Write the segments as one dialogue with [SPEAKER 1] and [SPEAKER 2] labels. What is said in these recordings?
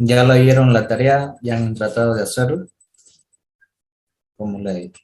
[SPEAKER 1] ¿Ya la vieron la tarea? ¿Ya han tratado de hacerlo? ¿Cómo le digo?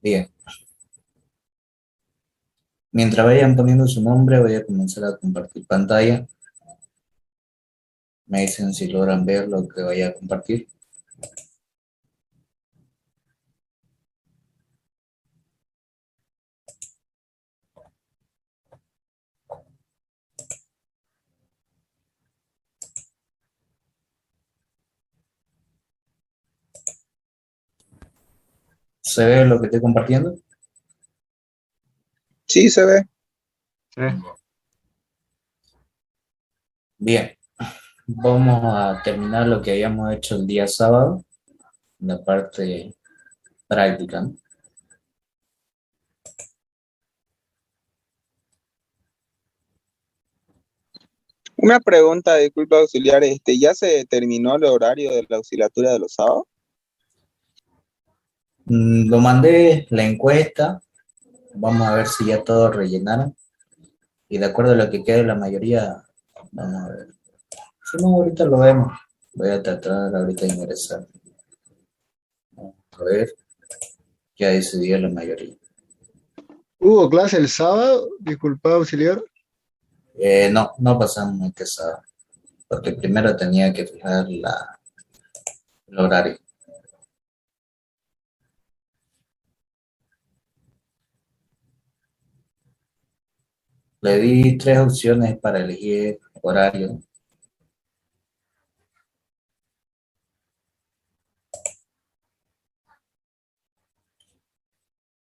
[SPEAKER 1] Bien. Mientras vayan poniendo su nombre, voy a comenzar a compartir pantalla. Me dicen si logran ver lo que vaya a compartir. ¿Se ve lo que estoy compartiendo?
[SPEAKER 2] Sí, se ve.
[SPEAKER 3] Sí.
[SPEAKER 1] Bien. Vamos a terminar lo que habíamos hecho el día sábado, la parte práctica, ¿no?
[SPEAKER 2] Una pregunta, disculpa auxiliar, ¿ya se terminó el horario de la auxilatura de los sábados?
[SPEAKER 1] Lo mandé la encuesta. Vamos a ver si ya todos rellenaron. Y de acuerdo a lo que quede la mayoría, vamos a ver. Si no, ahorita lo vemos. Voy a tratar ahorita de ingresar. A ver, ya decidió la mayoría.
[SPEAKER 3] ¿Hubo clase el sábado? Disculpa, auxiliar.
[SPEAKER 1] No, no pasamos este sábado, porque primero tenía que fijar el horario. Le di tres opciones para elegir horario.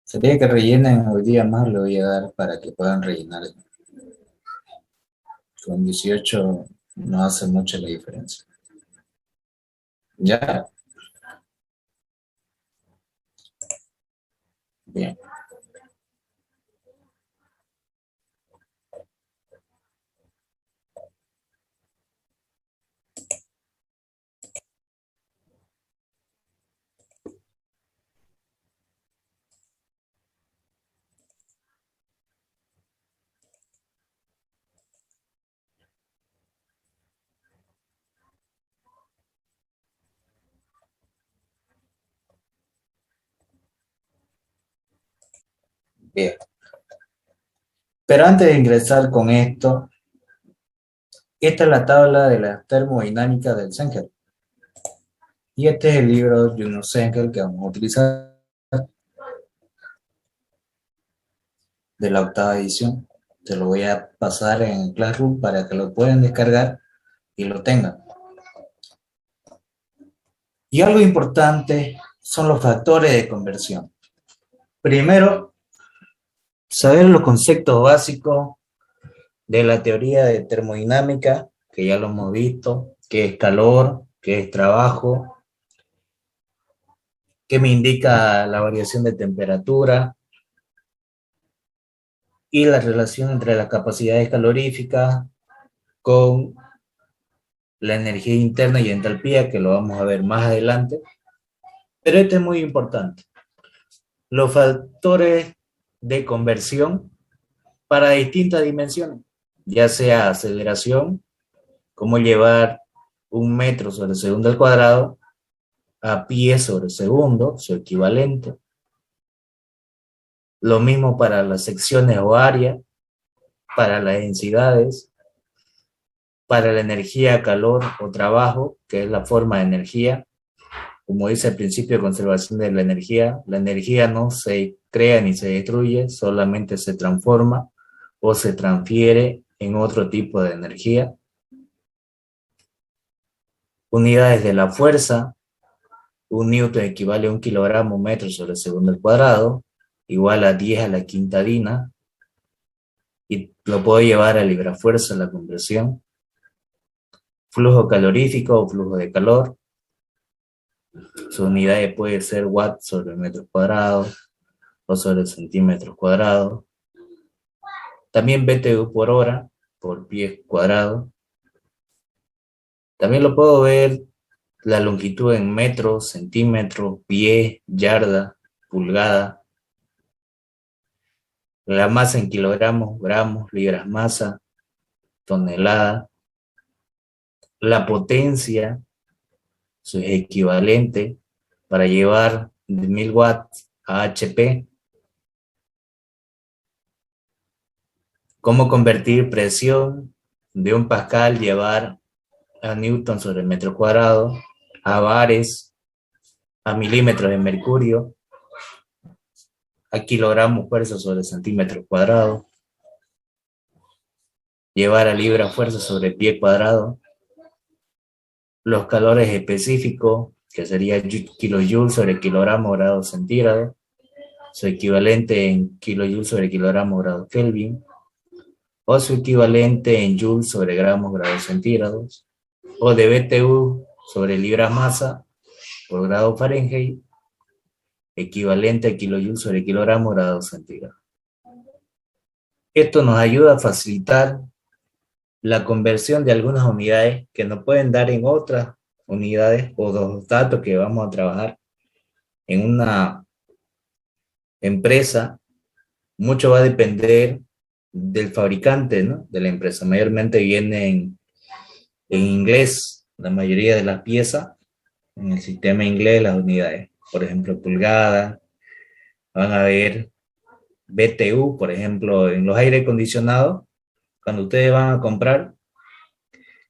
[SPEAKER 1] Sería que rellenen hoy día más, le voy a dar para que puedan rellenar. Con 18 no hace mucha la diferencia. Ya, bien, bien. Pero antes de ingresar con esto, esta es la tabla de la termodinámica del Senker. Y este es el libro de Juno Senker que vamos a utilizar de la octava edición. Te lo voy a pasar en Classroom para que lo puedan descargar y lo tengan. Y algo importante son los factores de conversión. Primero, saber los conceptos básicos de la teoría de termodinámica, que ya lo hemos visto, qué es calor, qué es trabajo, qué me indica la variación de temperatura y la relación entre las capacidades caloríficas con la energía interna y entalpía, que lo vamos a ver más adelante. Pero este es muy importante. Los factores de conversión para distintas dimensiones, ya sea aceleración, cómo llevar 1 metro sobre segundo al cuadrado a pie sobre segundo, su equivalente. Lo mismo para las secciones o áreas, para las densidades, para la energía, calor o trabajo, que es la forma de energía, como dice el principio de conservación de la energía no se crea ni se destruye, solamente se transforma o se transfiere en otro tipo de energía. Unidades de la fuerza: un newton equivale a 1 kilogramo metro sobre segundo al cuadrado, igual a 10 a la quinta DINA, y lo puedo llevar a librafuerza la conversión. Flujo calorífico o flujo de calor: su unidad puede ser watt sobre metro cuadrado o sobre centímetros cuadrados. También BTU por hora por pie cuadrado. También lo puedo ver la longitud en metros, centímetros, pie, yarda, pulgada. La masa en kilogramos, gramos, libras masa, tonelada. La potencia, su equivalente para llevar de 1000 watts a HP. Cómo convertir presión de 1 pascal, llevar a newton sobre metro cuadrado, a bares, a milímetros de mercurio, a kilogramos fuerza sobre centímetro cuadrado, llevar a libra fuerza sobre pie cuadrado, los calores específicos, que sería kilojoules sobre kilogramo grado centígrado, su equivalente en kilojoules sobre kilogramo grado Kelvin, o su equivalente en joules sobre gramos grados centígrados, o de BTU sobre libras masa por grado Fahrenheit, equivalente a kilojoules sobre kilogramo grados centígrados. Esto nos ayuda a facilitar la conversión de algunas unidades que nos pueden dar en otras unidades, o los datos que vamos a trabajar en una empresa. Mucho va a depender del fabricante, ¿no?, de la empresa. Mayormente vienen en inglés la mayoría de las piezas, en el sistema inglés las unidades. Por ejemplo, pulgadas, van a ver BTU, por ejemplo, en los aire acondicionados. Cuando ustedes van a comprar,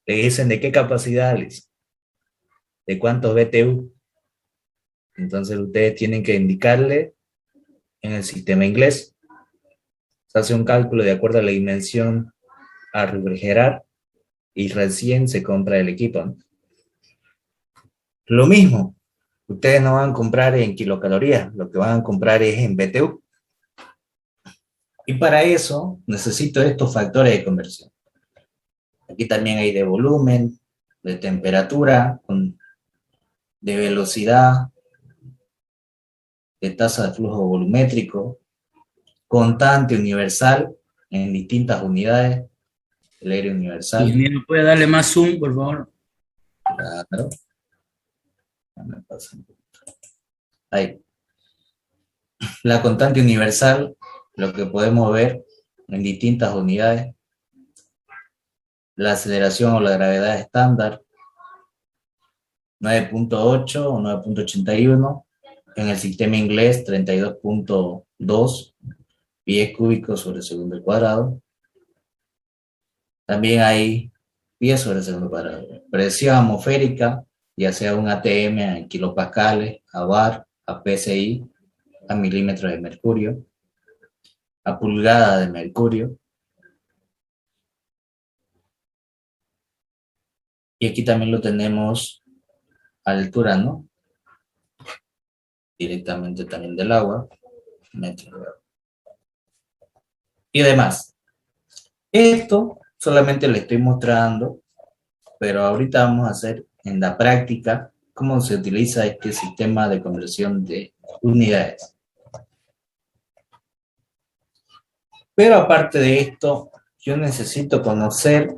[SPEAKER 1] le dicen de qué capacidad, de cuántos BTU. Entonces ustedes tienen que indicarle en el sistema inglés. Se hace un cálculo de acuerdo a la dimensión a refrigerar y recién se compra el equipo, ¿no? Lo mismo, ustedes no van a comprar en kilocalorías, lo que van a comprar es en BTU. Y para eso necesito estos factores de conversión. Aquí también hay de volumen, de temperatura, de velocidad, de tasa de flujo volumétrico, constante universal en distintas unidades, el aire universal.
[SPEAKER 4] Y ¿me puede darle más zoom, por favor?
[SPEAKER 1] Claro. Ahí. La constante universal, lo que podemos ver en distintas unidades. La aceleración o la gravedad estándar, 9.8 o 9.81. En el sistema inglés, 32.2 pies cúbicos sobre segundo al cuadrado. También hay pies sobre segundo cuadrado. Presión atmosférica, ya sea un ATM en kilopascales, a bar, a PSI, a milímetros de mercurio, a pulgada de mercurio. Y aquí también lo tenemos a altura, ¿no? Directamente también del agua, metros de agua. Y demás. Esto solamente le estoy mostrando, pero ahorita vamos a hacer en la práctica cómo se utiliza este sistema de conversión de unidades. Pero aparte de esto, yo necesito conocer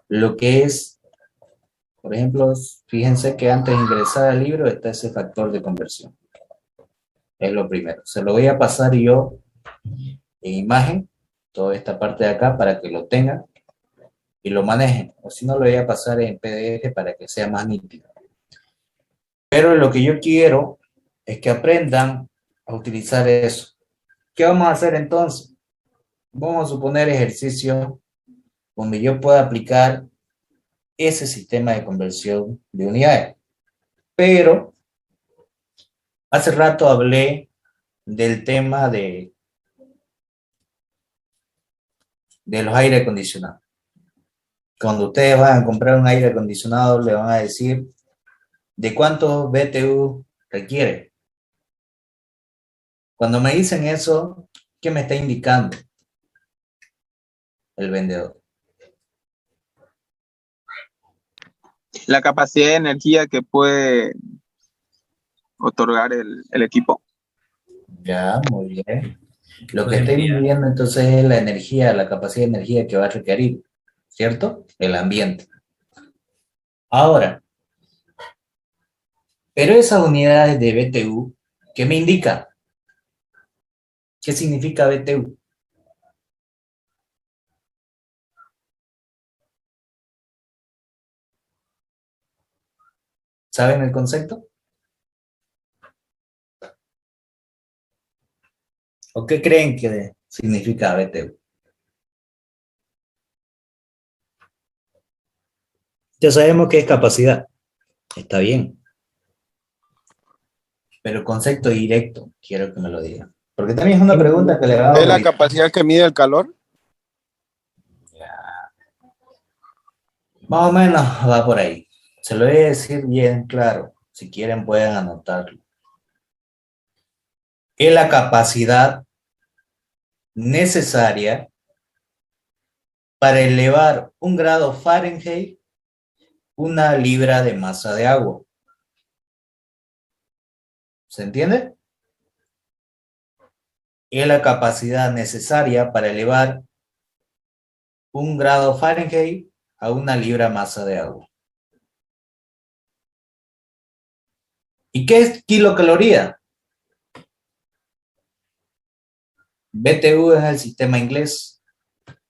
[SPEAKER 1] lo que es, por ejemplo, fíjense que antes de ingresar al libro está ese factor de conversión. Es lo primero. Se lo voy a pasar yo en imagen, toda esta parte de acá, para que lo tengan y lo manejen. O si no, lo voy a pasar en PDF para que sea más nítido. Pero lo que yo quiero es que aprendan a utilizar eso. ¿Qué vamos a hacer entonces? Vamos a suponer ejercicios donde yo pueda aplicar ese sistema de conversión de unidades. Pero hace rato hablé del tema de los aire acondicionados. Cuando ustedes van a comprar un aire acondicionado, le van a decir de cuántos BTU requiere. Cuando me dicen eso, ¿qué me está indicando el vendedor?
[SPEAKER 2] La capacidad de energía que puede otorgar el equipo.
[SPEAKER 1] Ya, muy bien. Lo que estoy midiendo entonces es la energía, la capacidad de energía que va a requerir, ¿cierto? El ambiente. Ahora, pero esas unidades de BTU, ¿qué me indica? ¿Qué significa BTU? ¿Saben el concepto? ¿O qué creen que significa BTU? Ya sabemos que es capacidad. Está bien. Pero el concepto directo, quiero que me lo digan. Porque también es una pregunta que le van a
[SPEAKER 2] ¿Es la
[SPEAKER 1] realizar.
[SPEAKER 2] capacidad que mide el calor?
[SPEAKER 1] Más o menos va por ahí. Se lo voy a decir bien claro. Si quieren pueden anotarlo. Es la capacidad necesaria para elevar 1 grado Fahrenheit 1 libra de masa de agua. ¿Se entiende? Es la capacidad necesaria para elevar 1 grado Fahrenheit a 1 libra masa de agua. ¿Y qué es kilocaloría? BTU es el sistema inglés,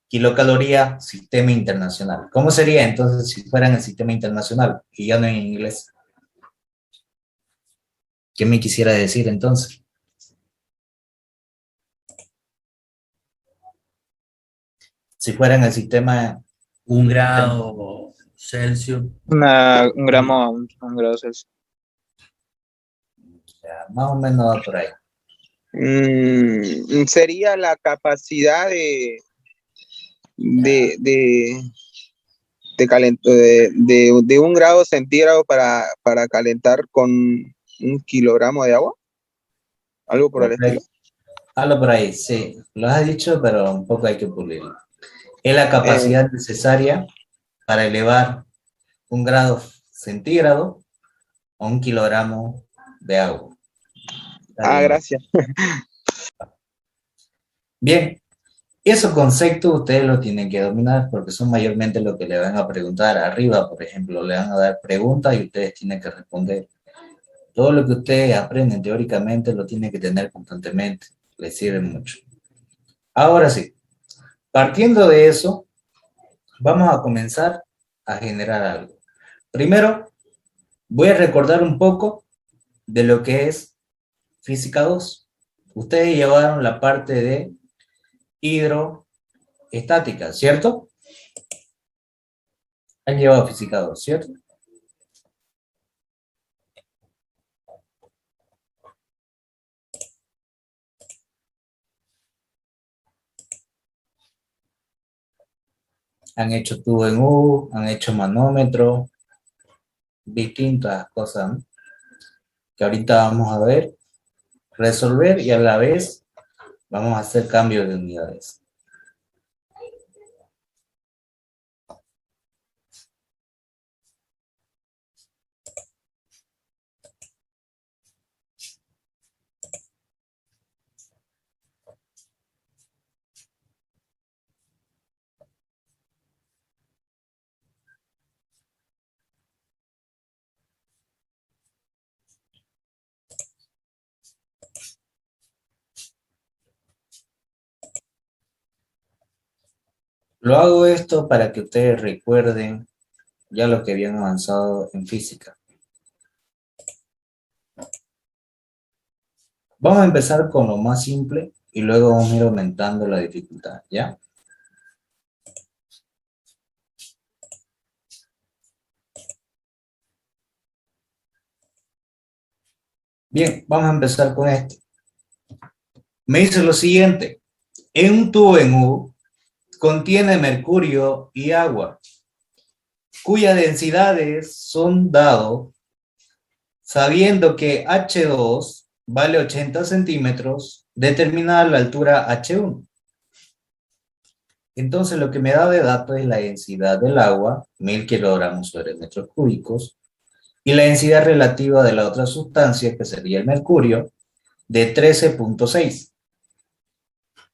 [SPEAKER 1] kilocaloría, sistema internacional. ¿Cómo sería entonces si fuera en el sistema internacional y ya no en inglés? ¿Qué me quisiera decir entonces? Si fuera en el sistema...
[SPEAKER 4] 1 grado Celsius.
[SPEAKER 2] Un grado Celsius.
[SPEAKER 1] Ya, más o menos va por ahí.
[SPEAKER 2] Sería la capacidad de, de, de 1 grado centígrado para calentar con 1 kilogramo de agua. Algo por el estilo.
[SPEAKER 1] Correcto. Hablo por ahí, sí. Lo has dicho, pero un poco hay que pulirlo. Es la capacidad necesaria para elevar 1 grado centígrado a 1 kilogramo de agua. Está bien.
[SPEAKER 2] Gracias.
[SPEAKER 1] Bien, esos conceptos ustedes los tienen que dominar porque son mayormente lo que le van a preguntar arriba, por ejemplo, le van a dar preguntas y ustedes tienen que responder. Todo lo que ustedes aprenden teóricamente lo tienen que tener constantemente, les sirve mucho. Ahora sí, partiendo de eso, vamos a comenzar a generar algo. Primero, voy a recordar un poco de lo que es Física 2. Ustedes llevaron la parte de hidroestática, ¿cierto? Han llevado Física 2, ¿cierto? Han hecho tubo en U, han hecho manómetro, distintas cosas, ¿no? Que ahorita vamos a ver, resolver y a la vez vamos a hacer cambios de unidades. Lo hago esto para que ustedes recuerden ya lo que habían avanzado en física. Vamos a empezar con lo más simple y luego vamos a ir aumentando la dificultad, ¿ya? Bien, vamos a empezar con este. Me dice lo siguiente. En un tubo en U contiene mercurio y agua, cuyas densidades son dado sabiendo que H2 vale 80 centímetros, determinada la altura H1. Entonces lo que me da de dato es la densidad del agua, 1000 kilogramos sobre metros cúbicos, y la densidad relativa de la otra sustancia, que sería el mercurio, de 13.6.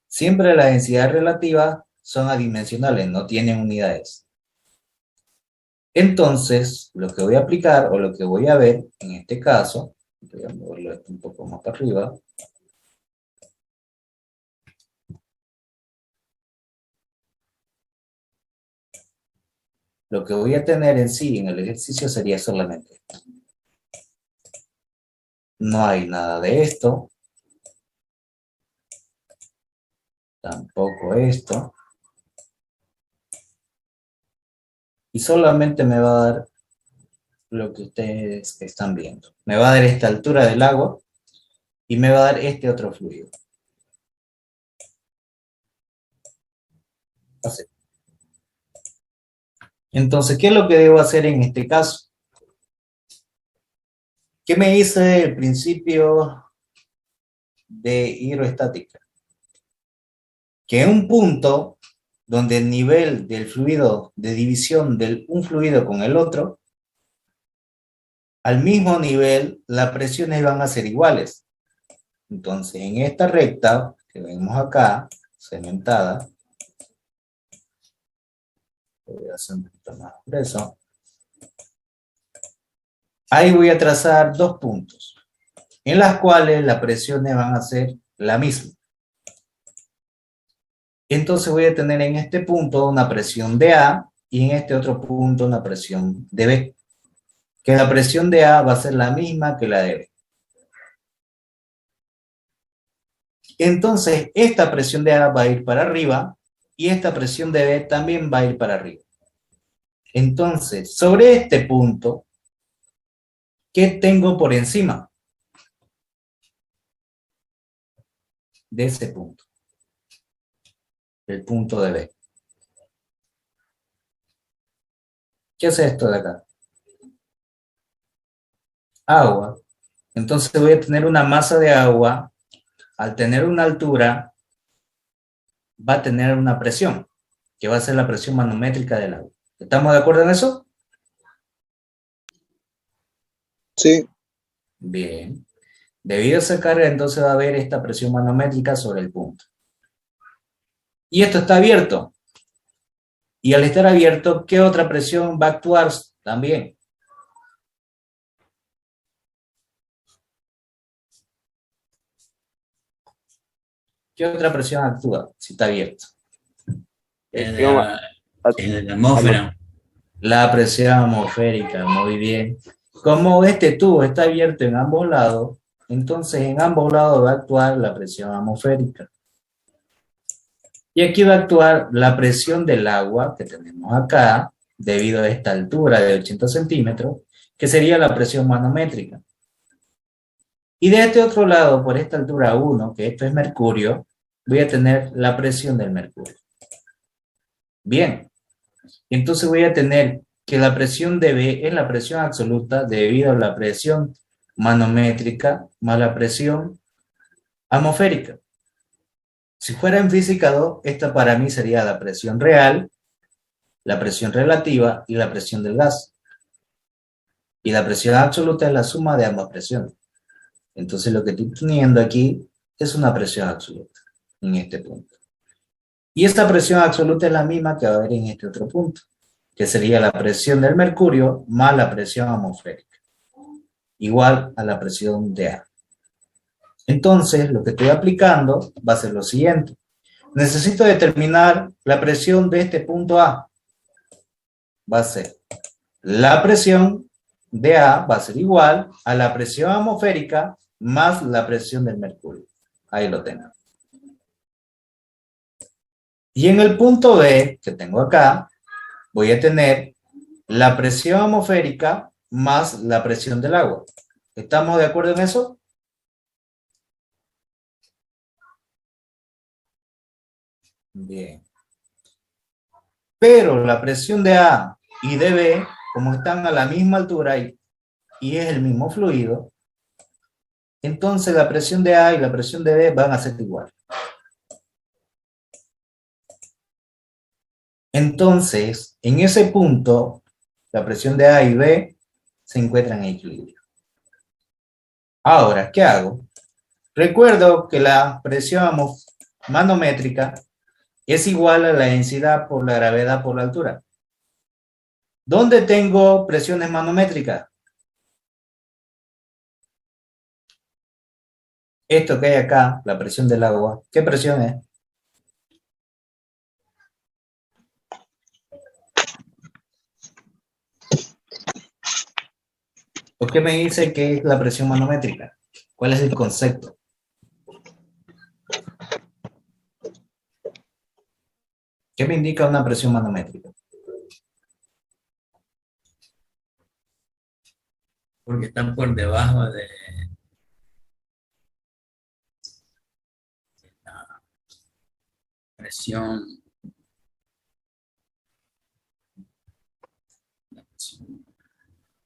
[SPEAKER 1] Siempre las densidades relativas son adimensionales, no tienen unidades. Entonces, lo que voy a aplicar o lo que voy a ver en este caso, voy a moverlo esto un poco más para arriba. Lo que voy a tener en sí en el ejercicio sería solamente esto. No hay nada de esto. Tampoco esto. Y solamente me va a dar lo que ustedes están viendo. Me va a dar esta altura del agua y me va a dar este otro fluido. Así. Entonces, ¿qué es lo que debo hacer en este caso? ¿Qué me dice el principio de hidroestática? Que en un punto donde el nivel del fluido de división de un fluido con el otro, al mismo nivel, las presiones van a ser iguales. Entonces, en esta recta que vemos acá, cementada, voy a hacer un poquito más grueso. Ahí voy a trazar dos puntos, en las cuales las presiones van a ser la misma. Entonces voy a tener en este punto una presión de A y en este otro punto una presión de B. Que la presión de A va a ser la misma que la de B. Entonces esta presión de A va a ir para arriba y esta presión de B también va a ir para arriba. Entonces, sobre este punto, ¿qué tengo por encima de ese punto? El punto de B. ¿Qué es esto de acá? Agua. Entonces voy a tener una masa de agua. Al tener una altura, va a tener una presión, que va a ser la presión manométrica del agua. ¿Estamos de acuerdo en eso?
[SPEAKER 2] Sí,
[SPEAKER 1] Bien. Debido a esa carga, entonces va a haber esta presión manométrica sobre el punto. Y esto está abierto. Y al estar abierto, ¿qué otra presión va a actuar también? ¿Qué otra presión actúa si está abierto?
[SPEAKER 4] En
[SPEAKER 2] digamos,
[SPEAKER 4] la, en la atmósfera.
[SPEAKER 1] La presión atmosférica, muy bien. Como este tubo está abierto en ambos lados, entonces en ambos lados va a actuar la presión atmosférica. Y aquí va a actuar la presión del agua que tenemos acá, debido a esta altura de 80 centímetros, que sería la presión manométrica. Y de este otro lado, por esta altura 1, que esto es mercurio, voy a tener la presión del mercurio. Bien, entonces voy a tener que la presión de B es la presión absoluta debido a la presión manométrica más la presión atmosférica. Si fuera en física 2, esta para mí sería la presión real, la presión relativa y la presión del gas. Y la presión absoluta es la suma de ambas presiones. Entonces lo que estoy teniendo aquí es una presión absoluta en este punto. Y esta presión absoluta es la misma que va a haber en este otro punto, que sería la presión del mercurio más la presión atmosférica, igual a la presión de A. Entonces, lo que estoy aplicando va a ser lo siguiente. Necesito determinar la presión de este punto A. Va a ser la presión de A va a ser igual a la presión atmosférica más la presión del mercurio. Ahí lo tengo. Y en el punto B, que tengo acá, voy a tener la presión atmosférica más la presión del agua. ¿Estamos de acuerdo en eso? Bien. Pero la presión de A y de B, como están a la misma altura y es el mismo fluido, entonces la presión de A y la presión de B van a ser iguales. Entonces, en ese punto, la presión de A y B se encuentran en equilibrio. Ahora, ¿qué hago? Recuerdo que la presión manométrica es igual a la densidad por la gravedad por la altura. ¿Dónde tengo presiones manométricas? Esto que hay acá, la presión del agua, ¿qué presión es? ¿Por qué me dice que es la presión manométrica? ¿Cuál es el concepto? ¿Qué me indica una presión manométrica?
[SPEAKER 4] Porque están por debajo de la presión.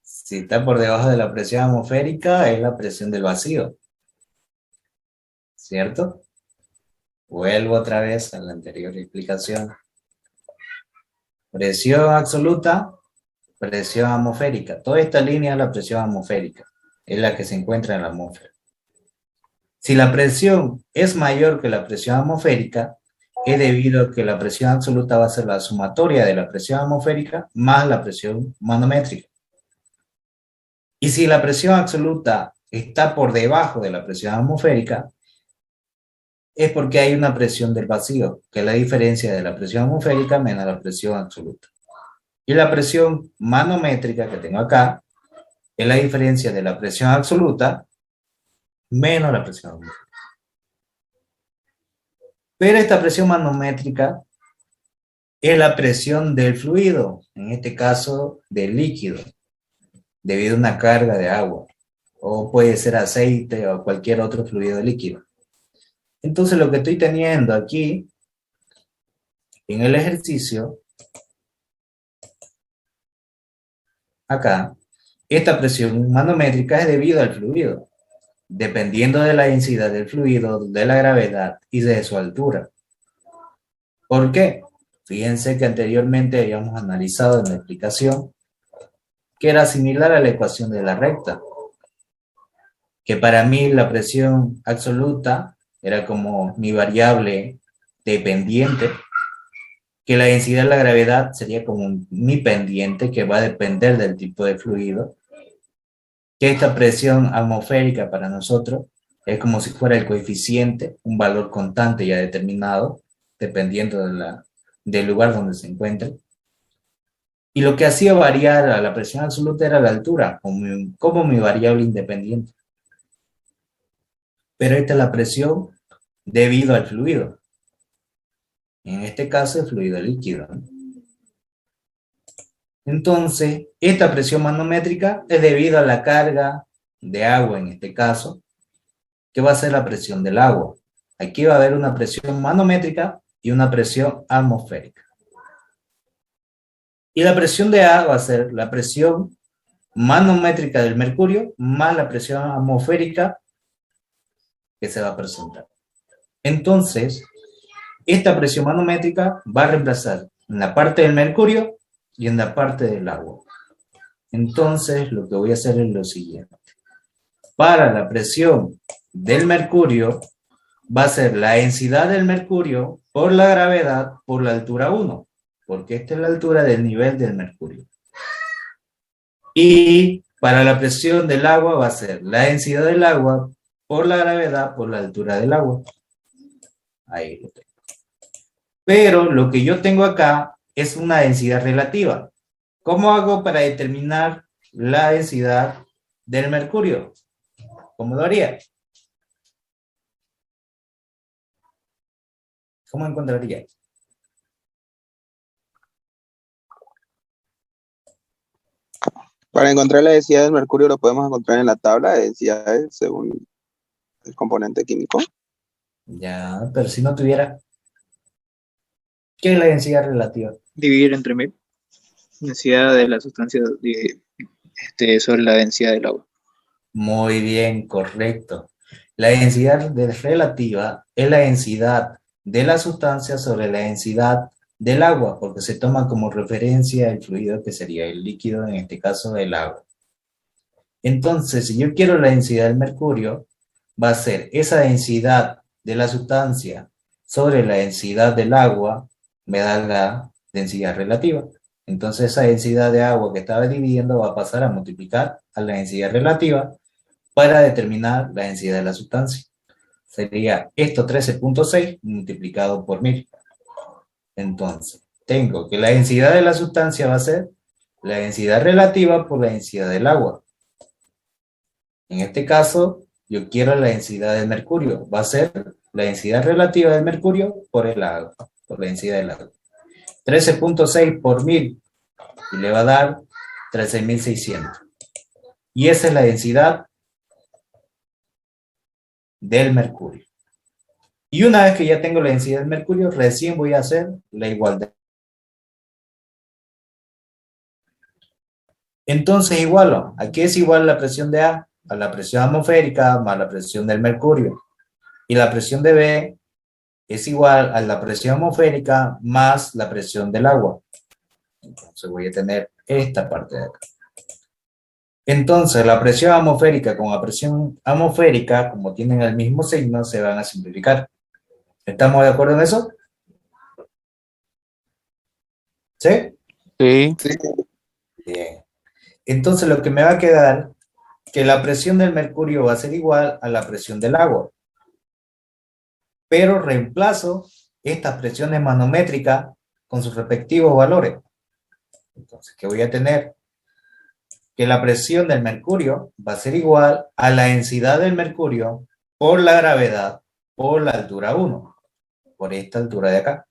[SPEAKER 1] Si está por debajo de la presión atmosférica, es la presión del vacío, ¿cierto? Vuelvo otra vez a la anterior explicación. Presión absoluta, presión atmosférica. Toda esta línea es la presión atmosférica, es la que se encuentra en la atmósfera. Si la presión es mayor que la presión atmosférica, es debido a que la presión absoluta va a ser la sumatoria de la presión atmosférica más la presión manométrica. Y si la presión absoluta está por debajo de la presión atmosférica, es porque hay una presión del vacío, que es la diferencia de la presión atmosférica menos la presión absoluta. Y la presión manométrica que tengo acá es la diferencia de la presión absoluta menos la presión atmosférica. Pero esta presión manométrica es la presión del fluido, en este caso del líquido, debido a una carga de agua, o puede ser aceite o cualquier otro fluido líquido. Entonces lo que estoy teniendo aquí en el ejercicio, acá, esta presión manométrica es debido al fluido, dependiendo de la densidad del fluido, de la gravedad y de su altura. ¿Por qué? Fíjense que anteriormente habíamos analizado en la explicación que era similar a la ecuación de la recta, que para mí la presión absoluta era como mi variable dependiente, que la densidad de la gravedad sería como mi pendiente que va a depender del tipo de fluido, que esta presión atmosférica para nosotros es como si fuera el coeficiente, un valor constante ya determinado, dependiendo del lugar donde se encuentre. Y lo que hacía variar a la presión absoluta era la altura, como mi variable independiente. Pero esta es la presión debido al fluido. En este caso, el fluido líquido. Entonces, esta presión manométrica es debido a la carga de agua, en este caso, que va a ser la presión del agua. Aquí va a haber una presión manométrica y una presión atmosférica. Y la presión de A va a ser la presión manométrica del mercurio más la presión atmosférica que se va a presentar. Entonces, esta presión manométrica va a reemplazar en la parte del mercurio y en la parte del agua. Entonces, lo que voy a hacer es lo siguiente. Para la presión del mercurio, va a ser la densidad del mercurio por la gravedad por la altura 1, porque esta es la altura del nivel del mercurio. Y para la presión del agua va a ser la densidad del agua por la gravedad por la altura del agua. Ahí lo tengo. Pero lo que yo tengo acá es una densidad relativa. ¿Cómo hago para determinar la densidad del mercurio? ¿Cómo lo haría? ¿Cómo encontraría?
[SPEAKER 2] Para encontrar la densidad del mercurio lo podemos encontrar en la tabla de densidades según el componente químico.
[SPEAKER 1] Ya, pero si no tuviera... ¿Qué es la densidad relativa?
[SPEAKER 5] Dividir entre 1000. Densidad de la sustancia sobre la densidad del agua.
[SPEAKER 1] Muy bien, correcto. La densidad relativa es la densidad de la sustancia sobre la densidad del agua, porque se toma como referencia el fluido que sería el líquido, en este caso el agua. Entonces, si yo quiero la densidad del mercurio, va a ser esa densidad de la sustancia sobre la densidad del agua, me da la densidad relativa. Entonces, esa densidad de agua que estaba dividiendo va a pasar a multiplicar a la densidad relativa para determinar la densidad de la sustancia. Sería esto 13.6 multiplicado por 1000. Entonces, tengo que la densidad de la sustancia va a ser la densidad relativa por la densidad del agua. En este caso, yo quiero la densidad del mercurio. Va a ser la densidad relativa del mercurio por el agua, por la densidad del agua. 13.6 por 1000 y le va a dar 13.600. Y esa es la densidad del mercurio. Y una vez que ya tengo la densidad del mercurio, recién voy a hacer la igualdad. Entonces igualo. ¿A qué es igual la presión de A? A la presión atmosférica más la presión del mercurio. Y la presión de B es igual a la presión atmosférica más la presión del agua. Entonces voy a tener esta parte de acá. Entonces la presión atmosférica con la presión atmosférica, como tienen el mismo signo, se van a simplificar. ¿Estamos de acuerdo en eso? ¿Sí?
[SPEAKER 5] Sí.
[SPEAKER 2] Sí.
[SPEAKER 1] Bien. Entonces lo que me va a quedar, que la presión del mercurio va a ser igual a la presión del agua. Pero reemplazo estas presiones manométricas con sus respectivos valores. Entonces, ¿qué voy a tener? Que la presión del mercurio va a ser igual a la densidad del mercurio por la gravedad por la altura 1, por esta altura de acá.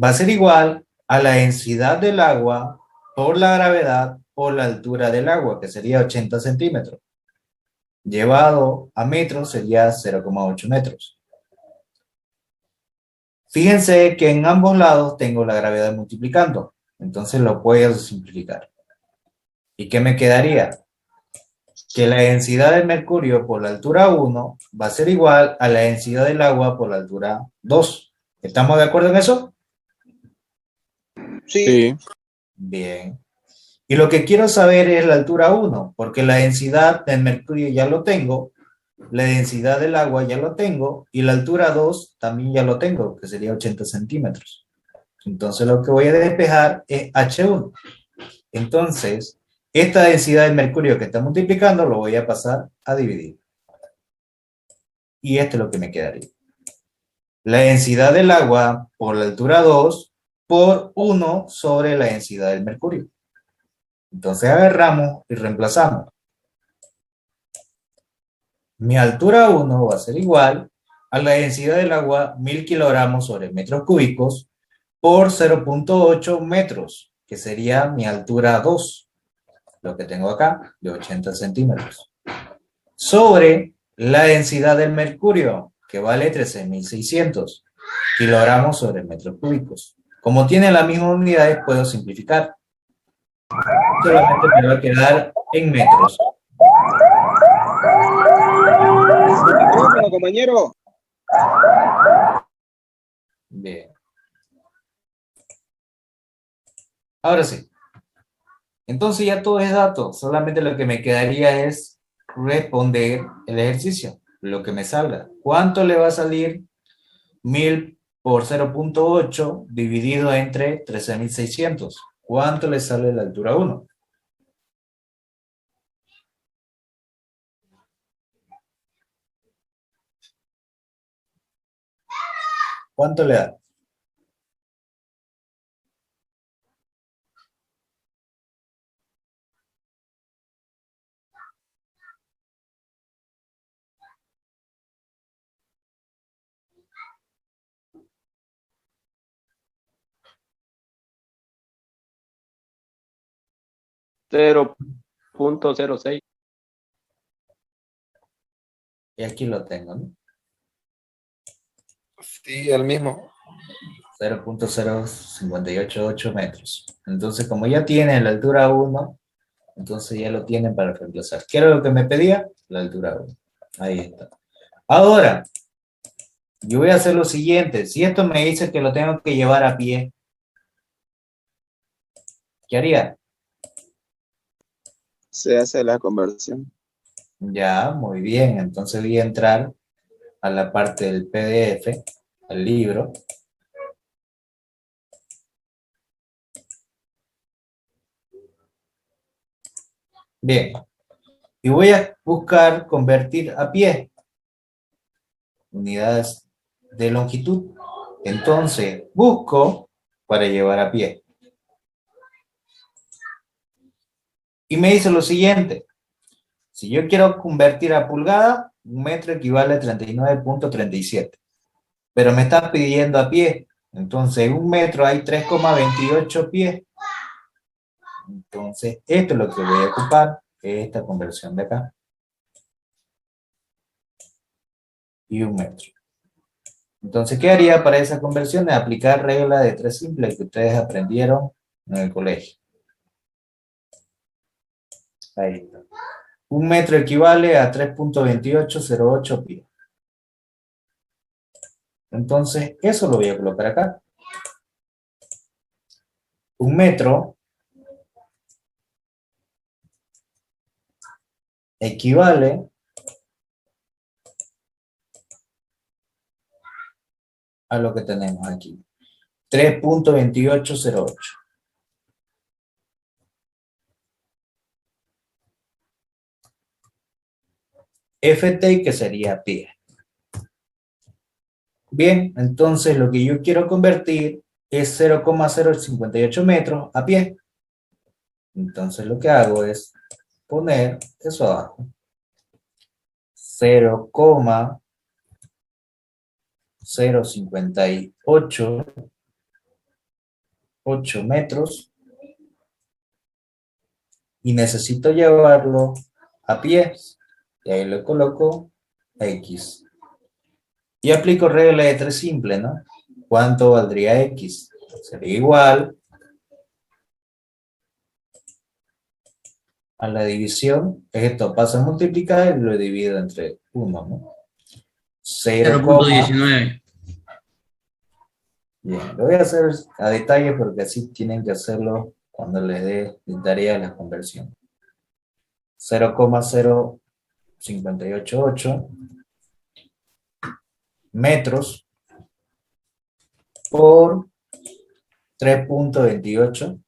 [SPEAKER 1] Va a ser igual a la densidad del agua por la gravedad por la altura del agua, que sería 80 centímetros. Llevado a metros sería 0,8 metros. Fíjense que en ambos lados tengo la gravedad multiplicando, entonces lo puedo simplificar. ¿Y qué me quedaría? Que la densidad del mercurio por la altura 1 va a ser igual a la densidad del agua por la altura 2. ¿Estamos de acuerdo en eso?
[SPEAKER 2] Sí.
[SPEAKER 1] Bien. Y lo que quiero saber es la altura 1, porque la densidad del mercurio ya lo tengo, la densidad del agua ya lo tengo, y la altura 2 también ya lo tengo, que sería 80 centímetros. Entonces lo que voy a despejar es H1. Entonces, esta densidad del mercurio que está multiplicando lo voy a pasar a dividir. Y esto es lo que me quedaría. La densidad del agua por la altura 2 por 1 sobre la densidad del mercurio. Entonces agarramos y reemplazamos. Mi altura 1 va a ser igual a la densidad del agua 1000 kilogramos sobre metros cúbicos por 0.8 metros, que sería mi altura 2, lo que tengo acá, de 80 centímetros, sobre la densidad del mercurio, que vale 13.600 kilogramos sobre metros cúbicos. Como tiene las mismas unidades, puedo simplificar. Solamente me va a quedar en metros.
[SPEAKER 2] Micrófono, compañero.
[SPEAKER 1] Bien. Ahora sí. Entonces ya todo es dato. Solamente lo que me quedaría es responder el ejercicio. Lo que me salga. ¿Cuánto le va a salir 1000 por 0.8 dividido entre 13.600? ¿Cuánto le sale la altura 1? ¿Cuánto le da?
[SPEAKER 6] .06.
[SPEAKER 1] Y aquí lo tengo, ¿no?
[SPEAKER 2] Sí, el mismo.
[SPEAKER 1] 0.0588 metros. Entonces, como ya tienen la altura 1, entonces ya lo tienen para reemplazar. ¿Qué era lo que me pedía? La altura 1. Ahí está. Ahora, yo voy a hacer lo siguiente. Si esto me dice que lo tengo que llevar a pie, ¿qué haría?
[SPEAKER 2] Se hace la conversión.
[SPEAKER 1] Ya, muy bien. Entonces voy a entrar a la parte del PDF, al libro. Bien. Y voy a buscar convertir a pie. Unidades de longitud. Entonces, busco para llevar a pie. Y me dice lo siguiente. Si yo quiero convertir a pulgada, un metro equivale a 39.37. Pero me está pidiendo a pie. Entonces, en un metro hay 3,28 pies. Entonces, esto es lo que voy a ocupar, esta conversión de acá. Y un metro. Entonces, ¿qué haría para esa conversión? De aplicar regla de tres simples que ustedes aprendieron en el colegio. Ahí está. Un metro equivale a 3.2808 pies. Entonces, eso lo voy a colocar acá. Un metro equivale a lo que tenemos aquí. 3.2808. FT, que sería pie. Bien, entonces lo que yo quiero convertir es 0,058 metros a pie. Entonces lo que hago es poner eso abajo. 0,058 metros y necesito llevarlo a pie. Y ahí le coloco X. Y aplico regla de tres simple, ¿no? ¿Cuánto valdría X? Sería igual a la división. Esto pasa a multiplicar y lo divido entre 1, ¿no? 0,
[SPEAKER 4] 0.19.
[SPEAKER 1] bien, lo voy a hacer a detalle porque así tienen que hacerlo cuando les dé tarea de la conversión. 0,0588 metros por 3.2808.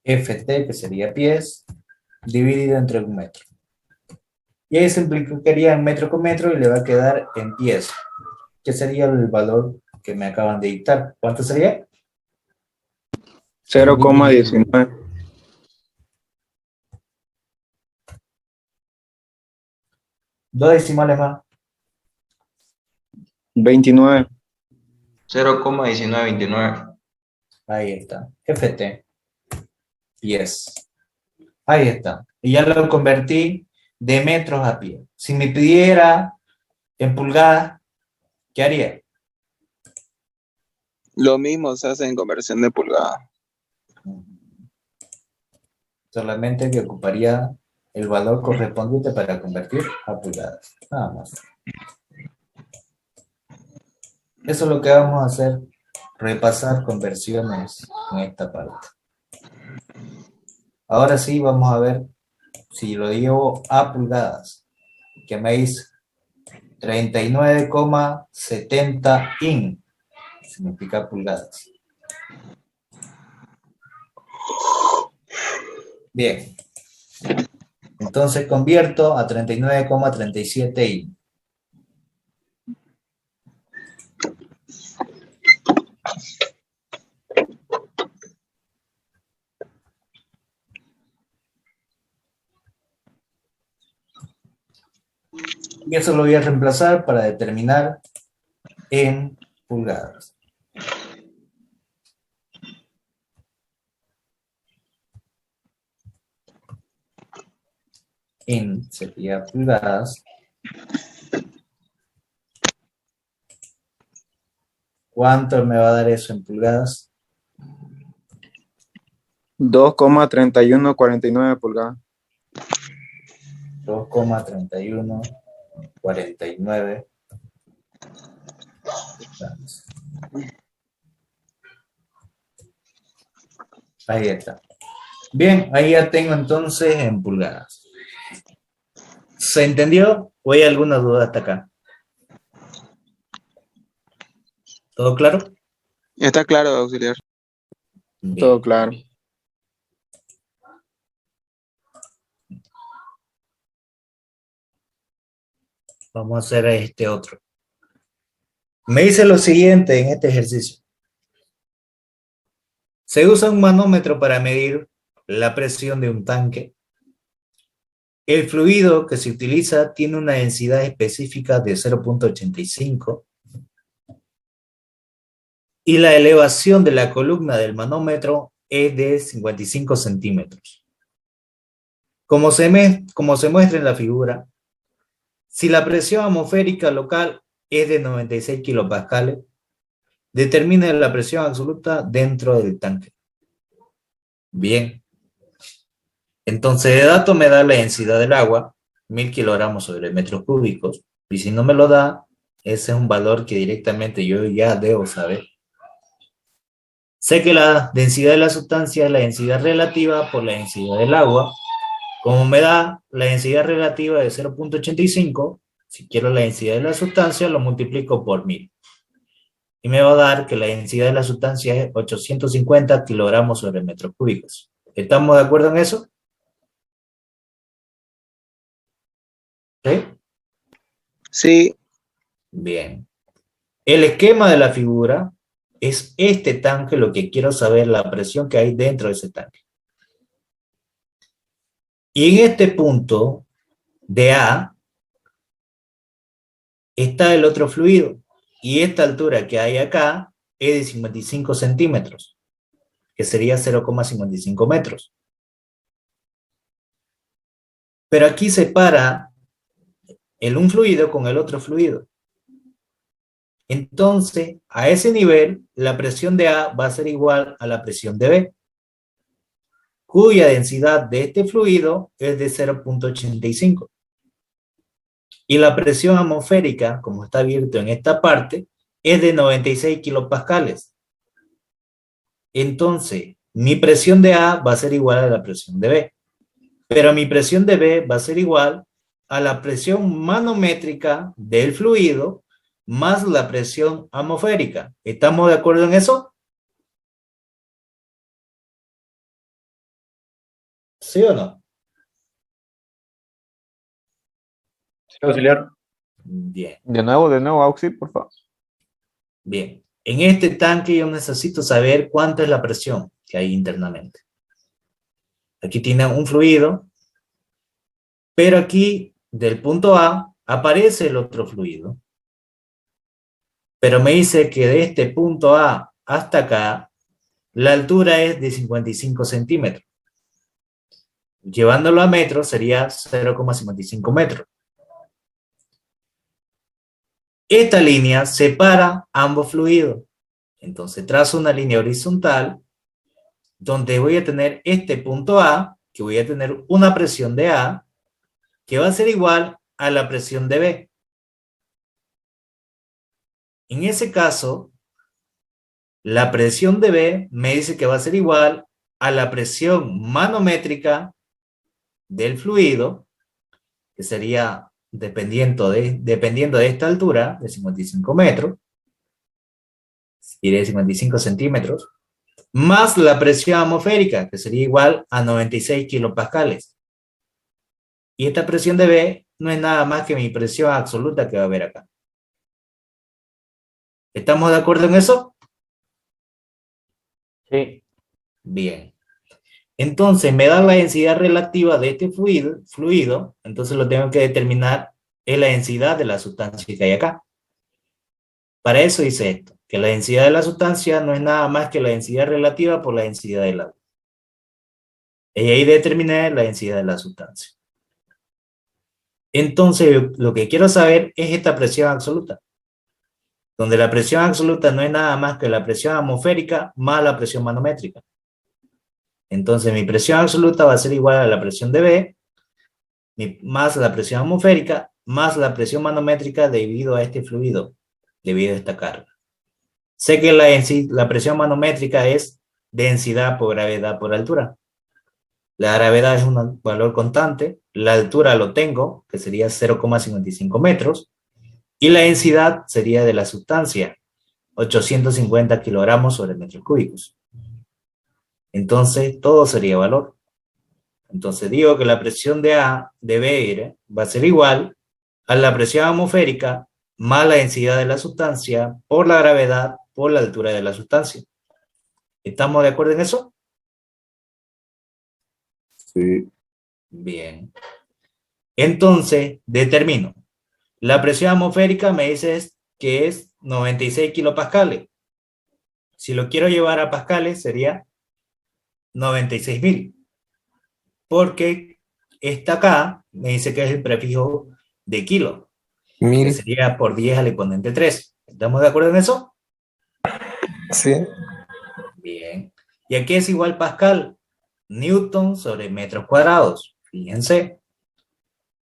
[SPEAKER 1] FT, que sería pies, dividido entre un metro. Y ahí simplificaría en metro con metro y le va a quedar en pies, que sería el valor que me acaban de dictar. ¿Cuánto sería?
[SPEAKER 2] 0,19.
[SPEAKER 1] Dos decimales más.
[SPEAKER 2] 29.
[SPEAKER 6] 0,1929.
[SPEAKER 1] Ahí está. FT. Pies. Ahí está. Y ya lo convertí de metros a pie. Si me pidiera en pulgadas, ¿qué haría?
[SPEAKER 2] Lo mismo se hace en conversión de pulgada.
[SPEAKER 1] Solamente que ocuparía el valor correspondiente para convertir a pulgadas. Nada más. Eso es lo que vamos a hacer. Repasar conversiones en esta parte. Ahora sí vamos a ver si lo llevo a pulgadas. Que me dice 39,70 in. Significa pulgadas. Bien. Entonces convierto a 39,37 in. Y eso lo voy a reemplazar para determinar en pulgadas. sería pulgadas. ¿Cuánto me va a dar eso en pulgadas?
[SPEAKER 2] 2,3149 pulgadas.
[SPEAKER 1] 2,3149. Ahí está. Bien, ahí ya tengo entonces en pulgadas. ¿Se entendió? ¿O hay alguna duda hasta acá? ¿Todo claro?
[SPEAKER 2] Está claro, auxiliar.
[SPEAKER 1] Bien.
[SPEAKER 2] Todo claro.
[SPEAKER 1] Vamos a hacer este otro. Me dice lo siguiente en este ejercicio. Se usa un manómetro para medir la presión de un tanque. El fluido que se utiliza tiene una densidad específica de 0,85 y la elevación de la columna del manómetro es de 55 centímetros. Como se muestra en la figura, si la presión atmosférica local es de 96 kilopascales, determine la presión absoluta dentro del tanque. Bien. Entonces, de dato me da la densidad del agua, 1000 kilogramos sobre metros cúbicos, y si no me lo da, ese es un valor que directamente yo ya debo saber. Sé que la densidad de la sustancia es la densidad relativa por la densidad del agua. Como me da la densidad relativa de 0,85, si quiero la densidad de la sustancia, lo multiplico por 1000. Y me va a dar que la densidad de la sustancia es 850 kilogramos sobre metros cúbicos. ¿Estamos de acuerdo en eso? ¿Sí?
[SPEAKER 2] Sí,
[SPEAKER 1] Bien. El esquema de la figura es este tanque, lo que quiero saber, la presión que hay dentro de ese tanque. Y en este punto de A está el otro fluido. Y esta altura que hay acá es de 55 centímetros, que sería 0,55 metros. Pero aquí separa un fluido con el otro fluido. Entonces, a ese nivel, la presión de A va a ser igual a la presión de B, cuya densidad de este fluido es de 0,85. Y la presión atmosférica, como está abierto en esta parte, es de 96 kilopascales. Entonces, mi presión de A va a ser igual a la presión de B. Pero mi presión de B va a ser igual a la presión manométrica del fluido más la presión atmosférica. ¿Estamos de acuerdo en eso? ¿Sí o no?
[SPEAKER 6] Auxiliar.
[SPEAKER 1] Bien,
[SPEAKER 2] de nuevo, Auxi, por favor.
[SPEAKER 1] bien. En este tanque yo necesito saber cuánta es la presión que hay internamente. Aquí tiene un fluido, pero aquí del punto A aparece el otro fluido. Pero me dice que de este punto A hasta acá, la altura es de 55 centímetros. Llevándolo a metros sería 0,55 metros. Esta línea separa ambos fluidos. Entonces trazo una línea horizontal donde voy a tener este punto A, que voy a tener una presión de A, que va a ser igual a la presión de B. En ese caso, la presión de B me dice que va a ser igual a la presión manométrica del fluido, que sería dependiendo de esta altura, de 55 metros, y de 55 centímetros, más la presión atmosférica, que sería igual a 96 kilopascales. Y esta presión de B no es nada más que mi presión absoluta que va a haber acá. ¿Estamos de acuerdo en eso?
[SPEAKER 6] Sí.
[SPEAKER 1] Bien. Entonces, me da la densidad relativa de este fluido, entonces lo tengo que determinar es la densidad de la sustancia que hay acá. Para eso hice esto, que la densidad de la sustancia no es nada más que la densidad relativa por la densidad del agua. Y ahí determiné la densidad de la sustancia. Entonces, lo que quiero saber es esta presión absoluta, donde la presión absoluta no es nada más que la presión atmosférica más la presión manométrica. Entonces, mi presión absoluta va a ser igual a la presión de B, más la presión atmosférica, más la presión manométrica debido a este fluido, debido a esta carga. Sé que la presión manométrica es densidad por gravedad por altura. La gravedad es un valor constante, la altura lo tengo, que sería 0,55 metros, y la densidad sería de la sustancia, 850 kilogramos sobre metros cúbicos. Entonces, todo sería valor. Entonces, digo que la presión de A de B va a ser igual a la presión atmosférica más la densidad de la sustancia por la gravedad por la altura de la sustancia. ¿Estamos de acuerdo en eso?
[SPEAKER 6] Sí.
[SPEAKER 1] Bien. Entonces, determino. La presión atmosférica me dice que es 96 kilopascales. Si lo quiero llevar a pascales sería 96.000. Porque esta acá me dice que es el prefijo de kilo, que
[SPEAKER 6] 1000.
[SPEAKER 1] sería por 10 al exponente 3. ¿Estamos de acuerdo en eso?
[SPEAKER 6] Sí.
[SPEAKER 1] Bien. Y aquí es igual Pascal, Newton sobre metros cuadrados. Fíjense,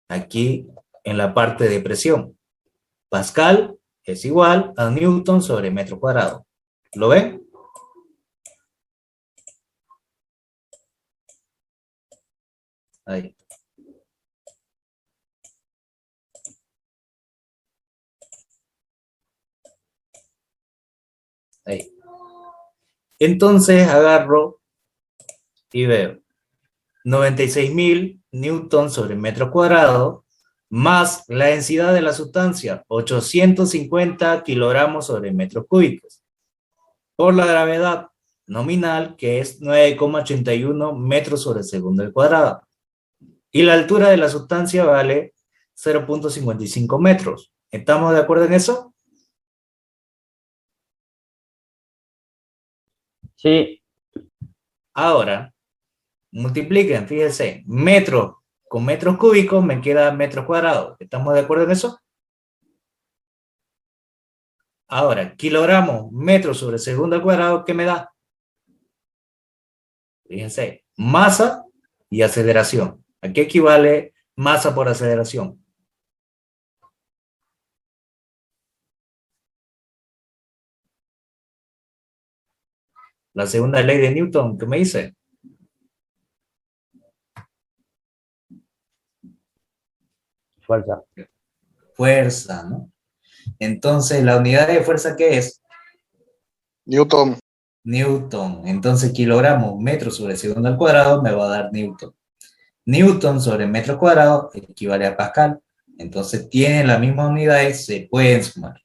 [SPEAKER 1] aquí en la parte de presión. Pascal es igual a Newton sobre metro cuadrado. ¿Lo ven? Ahí. Ahí. Entonces agarro y veo 96.000 newtons sobre metro cuadrado más la densidad de la sustancia, 850 kilogramos sobre metros cúbicos, por la gravedad nominal, que es 9,81 metros sobre segundo al cuadrado. Y la altura de la sustancia vale 0,55 metros. ¿Estamos de acuerdo en eso?
[SPEAKER 7] Sí,
[SPEAKER 1] Ahora, multipliquen, fíjense, metros con metros cúbicos me queda metros cuadrados. ¿Estamos de acuerdo en eso? Ahora, kilogramos, metros sobre segundo al cuadrado, ¿qué me da? Fíjense, masa y aceleración. ¿A qué equivale masa por aceleración? La segunda ley de Newton, ¿qué me dice?
[SPEAKER 7] fuerza.
[SPEAKER 1] Fuerza, ¿no? Entonces, ¿la unidad de fuerza qué es?
[SPEAKER 2] Newton.
[SPEAKER 1] Newton. Entonces, kilogramos, metros sobre segundo al cuadrado me va a dar Newton. Newton sobre metro cuadrado equivale a Pascal. Entonces, tienen las mismas unidades, se pueden sumar.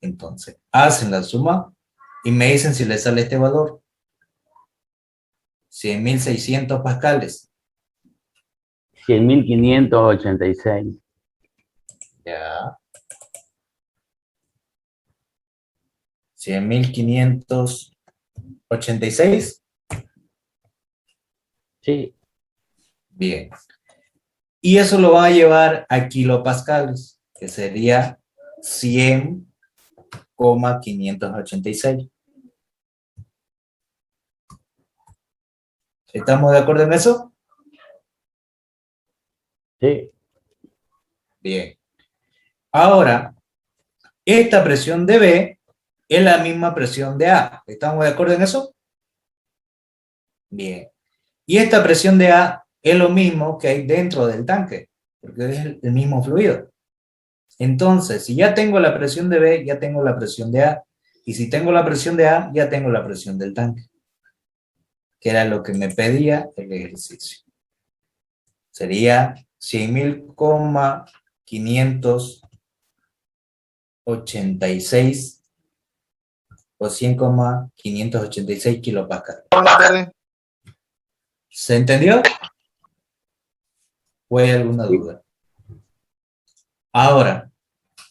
[SPEAKER 1] Entonces, hacen la suma y me dicen si les sale este valor. 100.600 pascales.
[SPEAKER 7] 100.586.
[SPEAKER 1] Ya. 100.586.
[SPEAKER 7] Sí,
[SPEAKER 1] Bien. Y eso lo va a llevar a kilopascales, que sería 100,586. ¿Estamos de acuerdo en eso?
[SPEAKER 7] sí,
[SPEAKER 1] Bien. Ahora, esta presión de B es la misma presión de A. ¿Estamos de acuerdo en eso? Bien. Y esta presión de A es lo mismo que hay dentro del tanque, porque es el mismo fluido. Entonces, si ya tengo la presión de B, ya tengo la presión de A. Y si tengo la presión de A, ya tengo la presión del tanque, que era lo que me pedía el ejercicio. Sería 100.586 o 100,586 kilopascales. ¿Se entendió? ¿O hay alguna duda? Ahora,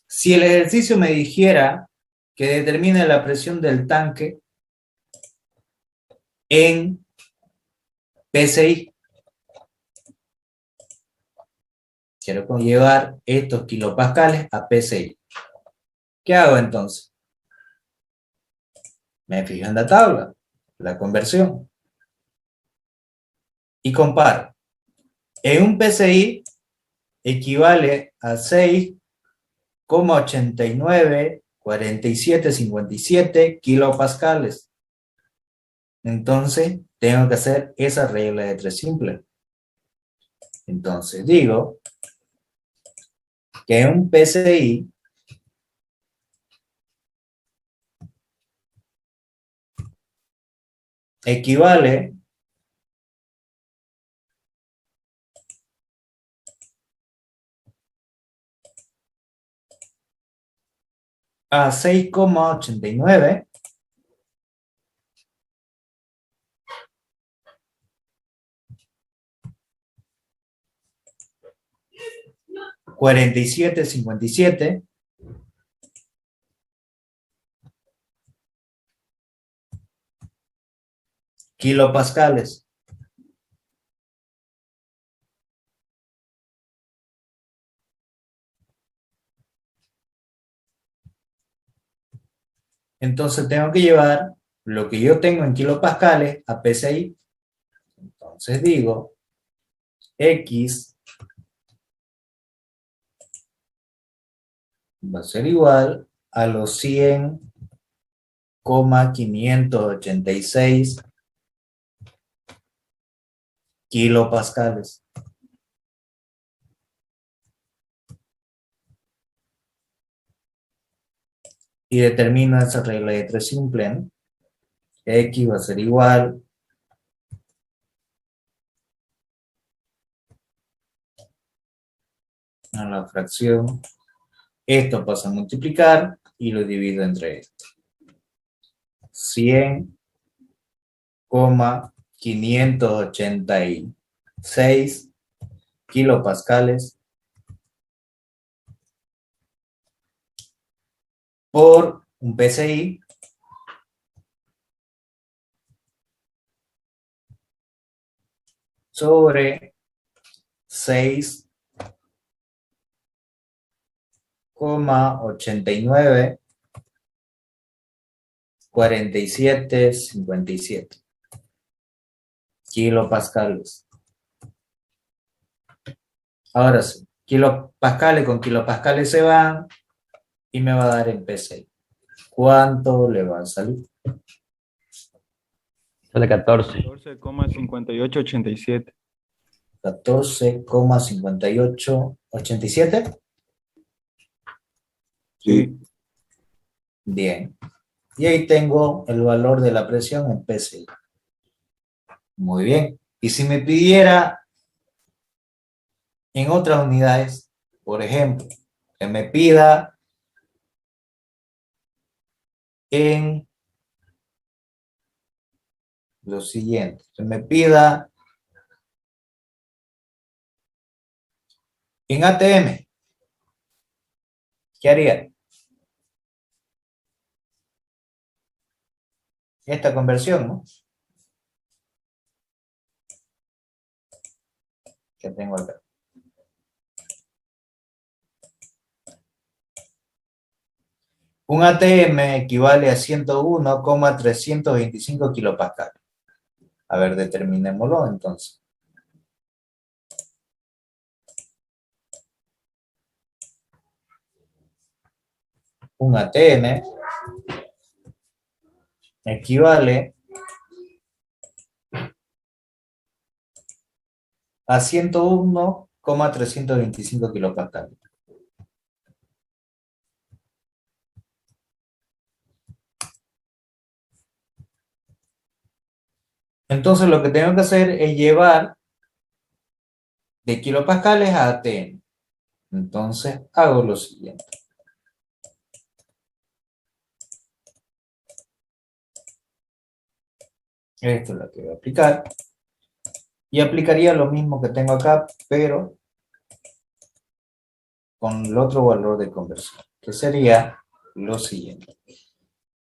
[SPEAKER 1] si el ejercicio me dijera que determine la presión del tanque en PSI, Quiero llevar estos kilopascales a PSI. ¿Qué hago entonces? Me fijo en la tabla, la conversión, y comparo. En un PSI equivale a 6,894757 kilopascales. Entonces, tengo que hacer esa regla de 3 simple. Entonces, digo que un PSI equivale a 6,89 4757 kilopascales. Entonces tengo que llevar lo que yo tengo en kilopascales a PSI. Entonces digo X va a ser igual a los 100,586 kilopascales. Y determino esa regla de 3 simple, ¿no? X va a ser igual a la fracción. Esto pasa a multiplicar y lo divido entre esto. 100,586 kilopascales por un PSI sobre 6,894757 kilopascales. Ahora sí, kilopascales con kilopascales se van y me va a dar en PSI. ¿Cuánto le va a salir?
[SPEAKER 7] Sale 14.
[SPEAKER 8] 14,5887.
[SPEAKER 1] 14,5887.
[SPEAKER 8] Sí.
[SPEAKER 1] Bien. Y ahí tengo el valor de la presión en PSI. Muy bien. Y si me pidiera en otras unidades, por ejemplo, que me pida en lo siguiente, que me pida en ATM, ¿qué haría? Esta conversión, ¿no? Que tengo acá. Un ATM equivale a 101,325 kilopascales. A ver, determinémoslo entonces. Un ATM equivale a 101,325 kilopascales. Entonces lo que tengo que hacer es llevar de kilopascales a ATM. Entonces hago lo siguiente. Esto es lo que voy a aplicar. Y aplicaría lo mismo que tengo acá, pero con el otro valor de conversión, que sería lo siguiente.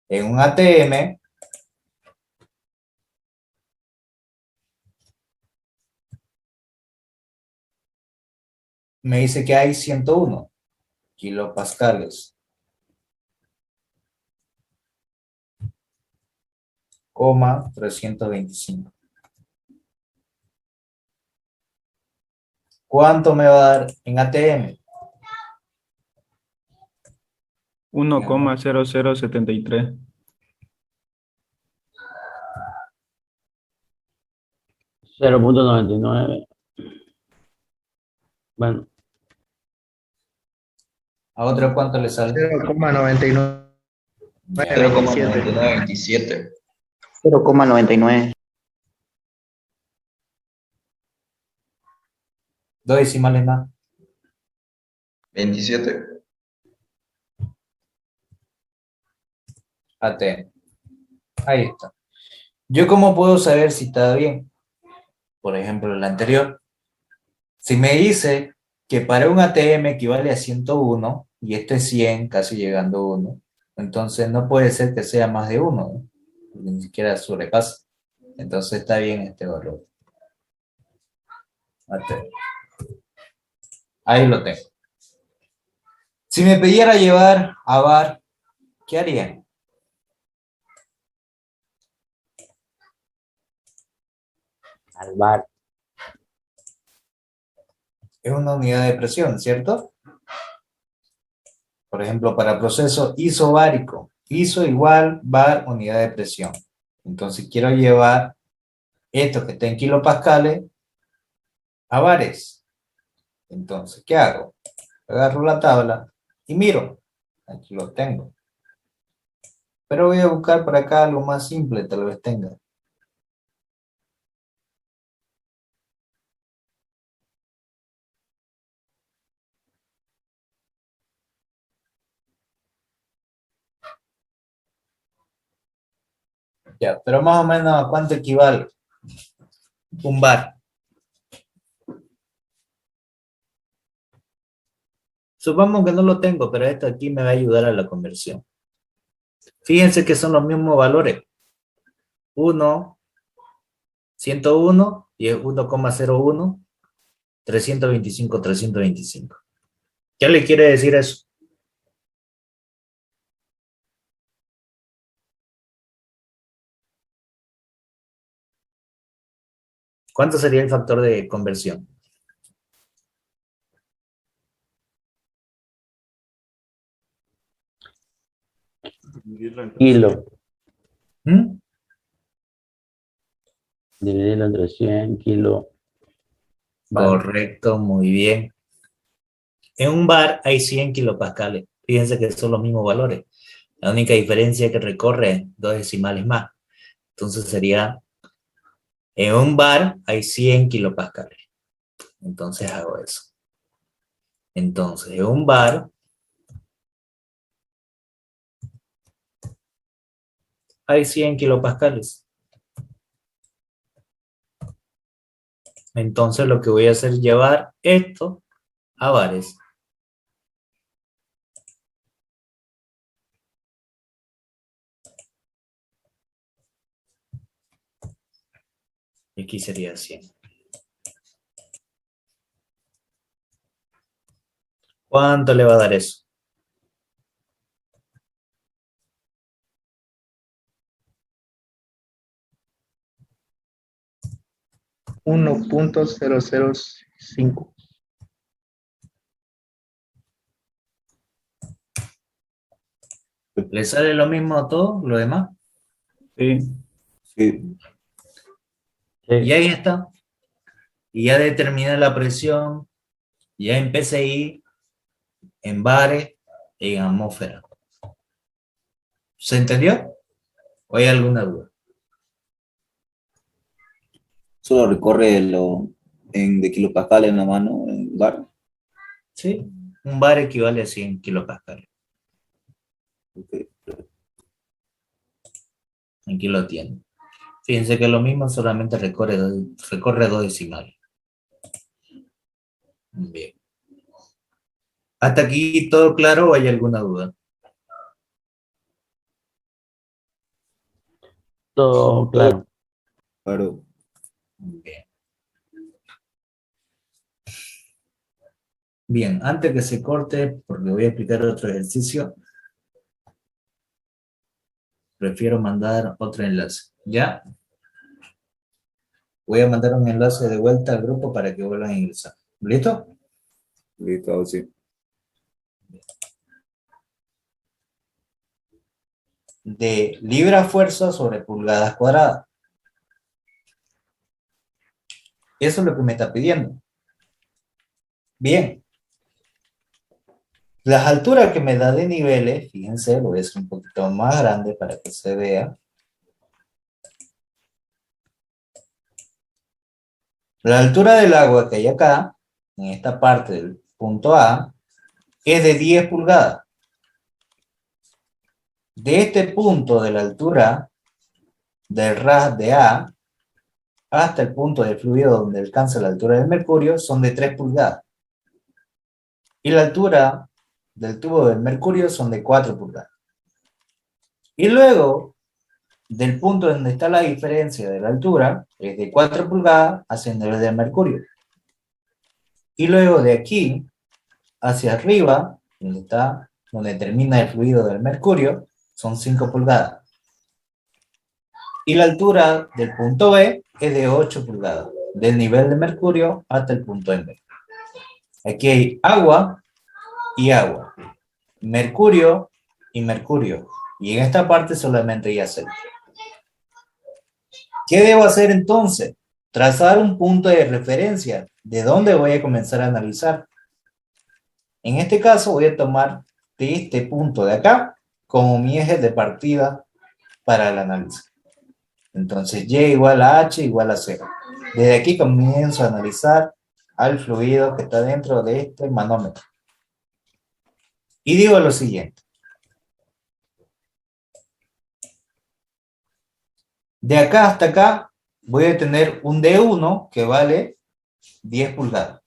[SPEAKER 1] En un ATM, me dice que hay 101 kilopascales, coma 325. ¿Cuánto me va a dar en ATM?
[SPEAKER 5] 1,0073.
[SPEAKER 7] 0.99. Bueno,
[SPEAKER 1] ¿A otro cuánto le sale?
[SPEAKER 3] 0,99.
[SPEAKER 1] Ya,
[SPEAKER 8] 0,9927.
[SPEAKER 9] 0,99.
[SPEAKER 1] dos decimales más.
[SPEAKER 8] 27.
[SPEAKER 1] ATM. Ahí está. ¿Yo cómo puedo saber si está bien? Por ejemplo, el anterior. Si me dice que para un ATM equivale a 101 y esto es 100, casi llegando a 1, entonces no puede ser que sea más de 1, ¿no? Porque ni siquiera sobrepasa. Entonces está bien este valor. ATM. Ahí lo tengo. Si me pidiera llevar a bar, ¿qué haría?
[SPEAKER 7] al bar.
[SPEAKER 1] Es una unidad de presión, ¿cierto? Por ejemplo, para proceso isobárico, iso igual bar unidad de presión. Entonces quiero llevar esto que está en kilopascales a bares. Entonces, ¿qué hago? Agarro la tabla y miro. Aquí lo tengo. Pero voy a buscar por acá algo más simple, tal vez tenga. Ya, pero más o menos ¿a cuánto equivale un bar? Supongamos que no lo tengo, pero esto aquí me va a ayudar a la conversión. Fíjense que son los mismos valores. 1, 101 y es 1,01, 325, 325. ¿Qué le quiere decir eso? ¿Cuánto sería el factor de conversión?
[SPEAKER 7] Kilo.
[SPEAKER 1] ¿Mm?
[SPEAKER 7] Dividirlo entre 100 kilo. Bar.
[SPEAKER 1] Correcto, muy bien. En un bar hay 100 kilopascales. Fíjense que son los mismos valores. La única diferencia es que recorre dos decimales más. Entonces sería, en un bar hay 100 kilopascales. Entonces hago eso. Entonces, en un bar hay 100 kilopascales. Entonces lo que voy a hacer es llevar esto a bares. Y aquí sería 100. ¿Cuánto le va a dar eso?
[SPEAKER 3] 1,005.
[SPEAKER 1] ¿Le sale lo mismo a todo lo demás?
[SPEAKER 5] Sí.
[SPEAKER 6] Sí.
[SPEAKER 1] Y
[SPEAKER 7] Sí.
[SPEAKER 1] ahí está. Y ya determiné la presión, ya en PSI, en bares y en atmósfera. ¿Se entendió? ¿O hay alguna duda?
[SPEAKER 6] Solo recorre de kilopascal en la mano, en bar.
[SPEAKER 1] Sí. Un bar equivale a 100 kilopascales.
[SPEAKER 6] Ok.
[SPEAKER 1] Aquí lo tienen. Fíjense que lo mismo, solamente recorre dos decimales. Bien. ¿Hasta aquí todo claro o hay alguna duda?
[SPEAKER 7] Todo claro.
[SPEAKER 6] Claro.
[SPEAKER 1] Bien. Bien, antes que se corte, porque voy a explicar otro ejercicio, prefiero mandar otro enlace. ¿Ya? Voy a mandar un enlace de vuelta al grupo para que vuelvan a ingresar. ¿Listo?
[SPEAKER 6] Listo, sí.
[SPEAKER 1] De libra-fuerza sobre pulgadas cuadradas. Eso es lo que me está pidiendo. Bien. Las alturas que me da de niveles, fíjense, lo voy a hacer un poquito más grande para que se vea. La altura del agua que hay acá, en esta parte del punto A, es de 10 pulgadas. De este punto de la altura del ras de A hasta el punto del fluido donde alcanza la altura del mercurio son de 3 pulgadas. Y la altura del tubo del mercurio son de 4 pulgadas. Y luego, del punto donde está la diferencia de la altura, es de 4 pulgadas hacia el nivel del mercurio. Y luego de aquí hacia arriba, donde termina el fluido del mercurio, son 5 pulgadas. Y la altura del punto B es de 8 pulgadas, del nivel de mercurio hasta el punto M. Aquí hay agua y agua, mercurio y mercurio, y en esta parte solamente hay aceite. ¿Qué debo hacer entonces? Trazar un punto de referencia, de dónde voy a comenzar a analizar. En este caso voy a tomar de este punto de acá como mi eje de partida para el análisis. Entonces Y igual a H igual a 0. Desde aquí comienzo a analizar al fluido que está dentro de este manómetro. Y digo lo siguiente. De acá hasta acá voy a tener un D1 que vale 10 pulgadas.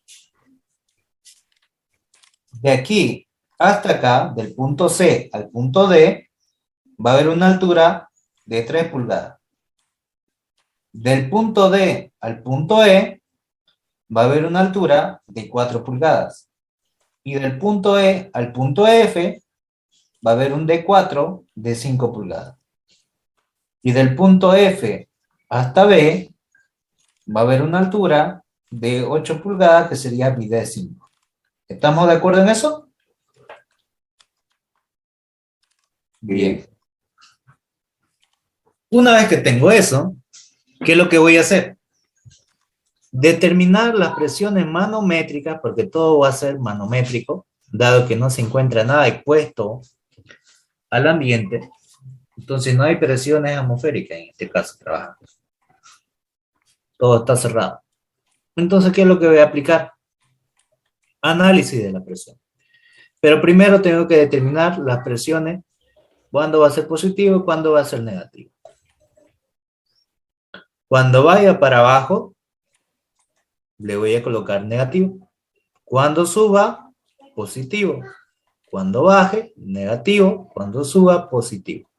[SPEAKER 1] De aquí hasta acá, del punto C al punto D, va a haber una altura de 3 pulgadas. Del punto D al punto E, va a haber una altura de 4 pulgadas. Y del punto E al punto F, va a haber un D4 de 5 pulgadas. Y del punto F hasta B, va a haber una altura de 8 pulgadas, que sería mi D5. ¿Estamos de acuerdo en eso? Bien. Una vez que tengo eso, ¿qué es lo que voy a hacer? Determinar las presiones manométricas, porque todo va a ser manométrico, dado que no se encuentra nada expuesto al ambiente. Entonces no hay presiones atmosféricas en este caso trabajando. Todo está cerrado. Entonces, ¿qué es lo que voy a aplicar? Análisis de la presión. Pero primero tengo que determinar las presiones, cuándo va a ser positivo y cuándo va a ser negativo. Cuando vaya para abajo, le voy a colocar negativo. Cuando suba, positivo. Cuando baje, negativo. Cuando suba, positivo.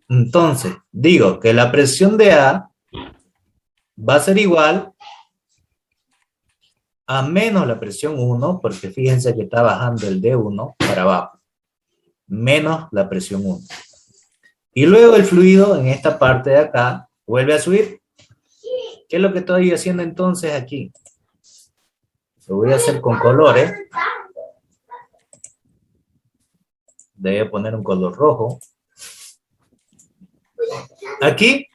[SPEAKER 1] Entonces, digo que la presión de A va a ser igual a menos la presión 1, porque fíjense que está bajando el D1 para abajo, menos la presión 1. Y luego el fluido en esta parte de acá vuelve a subir. ¿Qué es lo que estoy haciendo entonces aquí? Lo voy a hacer con colores. Voy a poner un color rojo. Aquí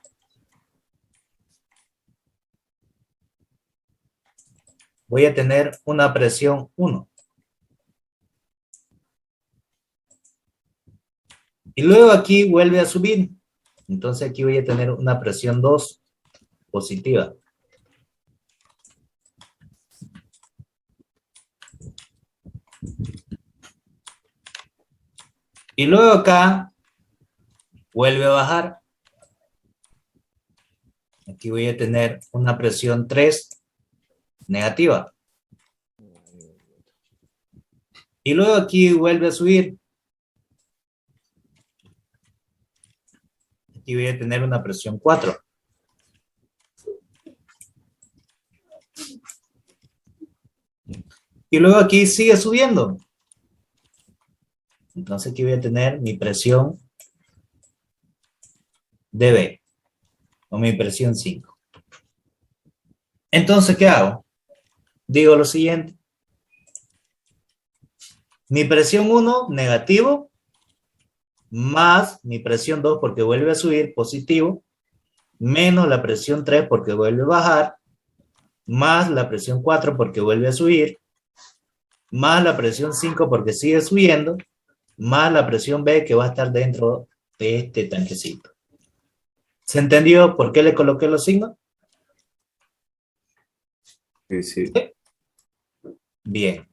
[SPEAKER 1] voy a tener una presión 1. Y luego aquí vuelve a subir. Entonces aquí voy a tener una presión 2 positiva. Y luego acá vuelve a bajar. Aquí voy a tener una presión 3 negativa. Y luego aquí vuelve a subir. Aquí voy a tener una presión 4. Y luego aquí sigue subiendo. Entonces aquí voy a tener mi presión dB, o mi presión 5. Entonces, ¿qué hago? Digo lo siguiente. Mi presión 1, negativo, más mi presión 2, porque vuelve a subir, positivo, menos la presión 3, porque vuelve a bajar, más la presión 4, porque vuelve a subir, más la presión 5, porque sigue subiendo, más la presión B, que va a estar dentro de este tanquecito. ¿Se entendió por qué le coloqué los signos?
[SPEAKER 6] Sí, sí.
[SPEAKER 1] Bien.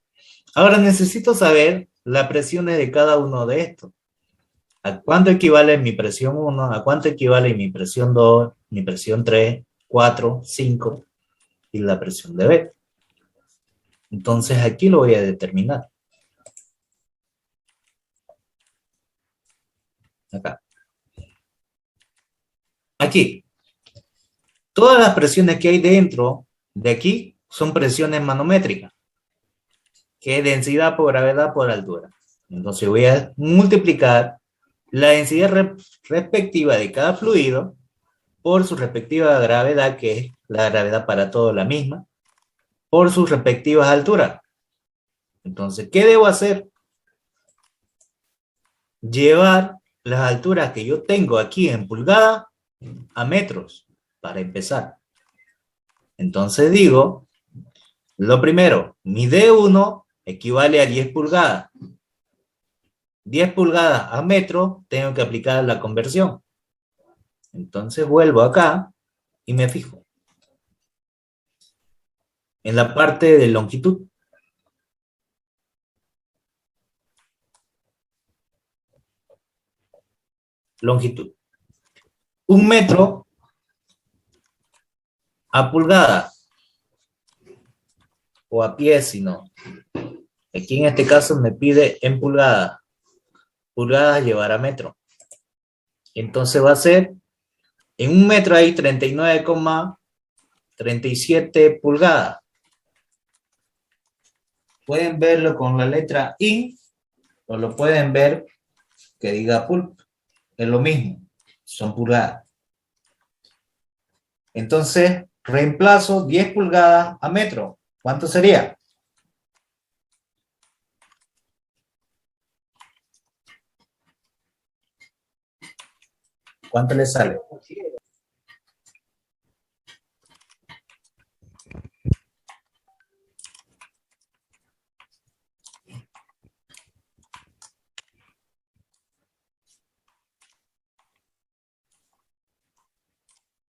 [SPEAKER 1] Ahora necesito saber las presiones de cada uno de estos. ¿A cuánto equivale mi presión 1? ¿A cuánto equivale mi presión 2? Mi presión 3, 4, 5 y la presión de B. Entonces aquí lo voy a determinar. Acá. Aquí. Todas las presiones que hay dentro de aquí son presiones manométricas, que es densidad por gravedad por altura. Entonces voy a multiplicar la densidad respectiva de cada fluido por su respectiva gravedad, que es la gravedad para todo la misma, por sus respectivas alturas. Entonces, ¿qué debo hacer? Llevar las alturas que yo tengo aquí en pulgadas a metros, para empezar. Entonces digo, lo primero, mi D1 equivale a 10 pulgadas. 10 pulgadas a metro, tengo que aplicar la conversión. Entonces vuelvo acá y me fijo en la parte de longitud. Longitud. 1 metro a pulgada o a pie, si no. Aquí en este caso me pide en pulgadas. Pulgadas llevar a metro. Entonces va a ser, en 1 metro hay 39,37 pulgadas. Pueden verlo con la letra I o lo pueden ver que diga pulp. Es lo mismo, son pulgadas. Entonces, reemplazo 10 pulgadas a metro. ¿Cuánto sería? ¿Cuánto le sale?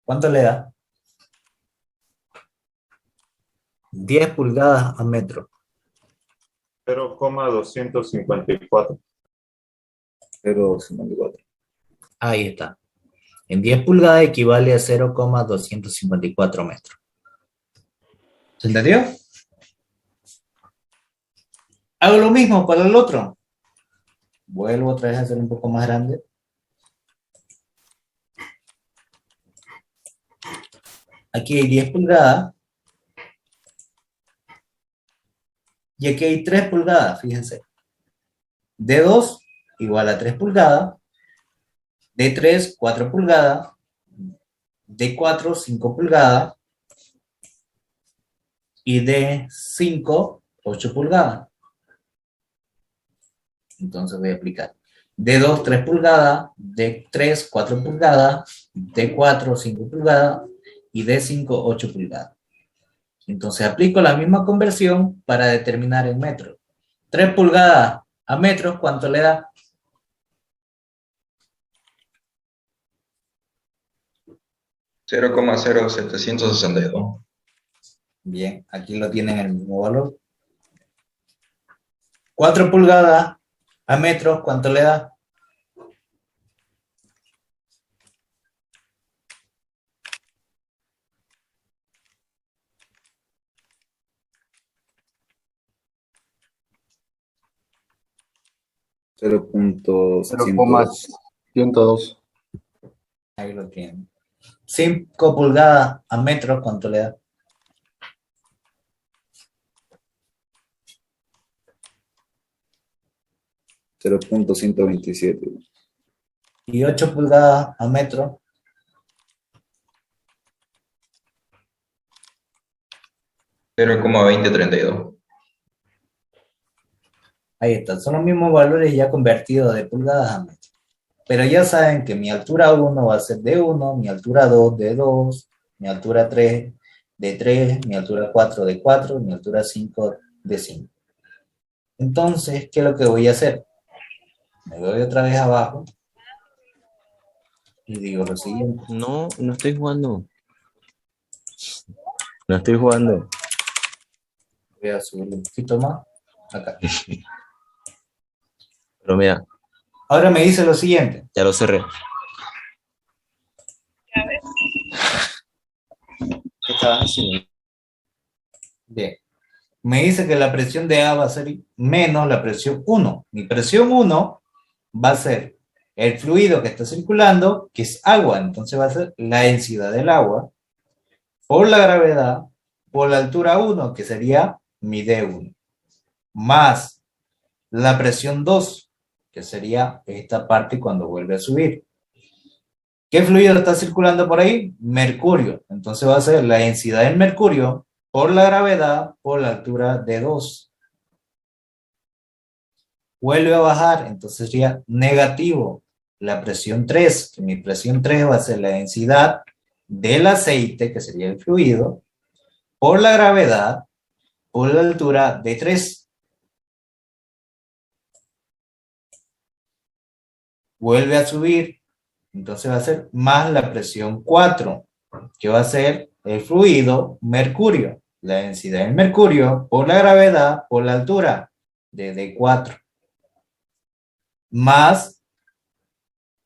[SPEAKER 1] ¿Cuánto le da? 10 pulgadas a metro.
[SPEAKER 10] 0,254.
[SPEAKER 6] 0,54.
[SPEAKER 1] Ahí está. En 10 pulgadas equivale a 0,254 metros. ¿Se entendió? Hago lo mismo para el otro. Vuelvo otra vez a hacer un poco más grande. Aquí hay 10 pulgadas. Y aquí hay 3 pulgadas, fíjense. D2 igual a 3 pulgadas. D3, 4 pulgadas. D4, 5 pulgadas. Y D5, 8 pulgadas. Entonces voy a aplicar. D2, 3 pulgadas. D3, 4 pulgadas. D4, 5 pulgadas. Y D5, 8 pulgadas. Entonces aplico la misma conversión para determinar en metros. 3 pulgadas a metros, ¿cuánto le da?
[SPEAKER 8] $0,0762.
[SPEAKER 1] Bien, aquí lo tienen el mismo valor. 4 pulgadas a metros, ¿cuánto le da?
[SPEAKER 6] Cero punto
[SPEAKER 3] 0,102.
[SPEAKER 1] Ahí lo tienen. 5 pulgadas a metros, ¿cuánto le da?
[SPEAKER 6] 0.127.
[SPEAKER 1] Y 8 pulgadas a metro.
[SPEAKER 8] 0,2032.
[SPEAKER 1] Ahí está, son los mismos valores ya convertidos de pulgadas a metro. Pero ya saben que mi altura 1 va a ser de 1, mi altura 2 de 2, mi altura 3 de 3, mi altura 4 de 4, mi altura 5 de 5. Entonces, ¿qué es lo que voy a hacer? Me voy otra vez abajo y digo lo siguiente.
[SPEAKER 11] No, no estoy jugando. No estoy jugando.
[SPEAKER 1] Voy a subirle un poquito más. Acá.
[SPEAKER 11] Pero mira,
[SPEAKER 1] Ahora me dice lo siguiente.
[SPEAKER 11] ya lo cerré. ¿Qué estabas haciendo?
[SPEAKER 1] Bien. Me dice que la presión de A va a ser menos la presión 1. Mi presión 1 va a ser el fluido que está circulando, que es agua. Entonces va a ser la densidad del agua por la gravedad, por la altura 1, que sería mi D1, más la presión 2, que sería esta parte cuando vuelve a subir. ¿Qué fluido está circulando por ahí? Mercurio. Entonces va a ser la densidad del mercurio por la gravedad por la altura de 2. Vuelve a bajar, entonces sería negativo la presión 3, que mi presión 3 va a ser la densidad del aceite, que sería el fluido, por la gravedad por la altura de 3. Vuelve a subir, entonces va a ser más la presión 4, que va a ser el fluido mercurio, la densidad del mercurio por la gravedad por la altura de D4. Más,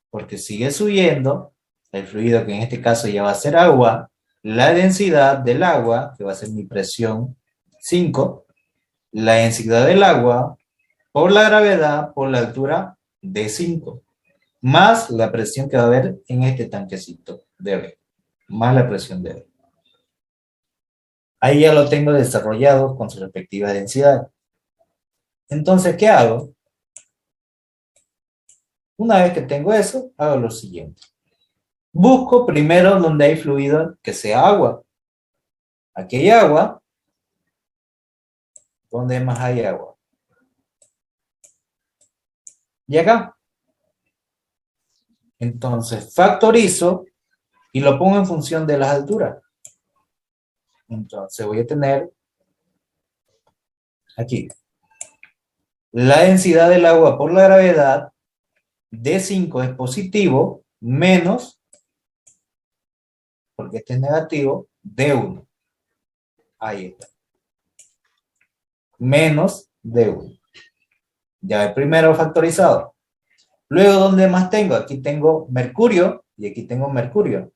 [SPEAKER 1] porque sigue subiendo, el fluido que en este caso ya va a ser agua, la densidad del agua, que va a ser mi presión 5, la densidad del agua por la gravedad por la altura de 5, más la presión que va a haber en este tanquecito de B, más la presión de B. Ahí ya lo tengo desarrollado con su respectiva densidad. Entonces, ¿qué hago? Una vez que tengo eso, hago lo siguiente. Busco primero donde hay fluido que sea agua. Aquí hay agua. ¿Dónde más hay agua? Y acá. Entonces, factorizo y lo pongo en función de las alturas. Entonces, voy a tener aquí la densidad del agua por la gravedad D5 es positivo menos, porque este es negativo, D1. Ahí está. Menos D1. Ya el primero factorizado. Luego, ¿dónde más tengo? Aquí tengo mercurio y aquí tengo mercurio.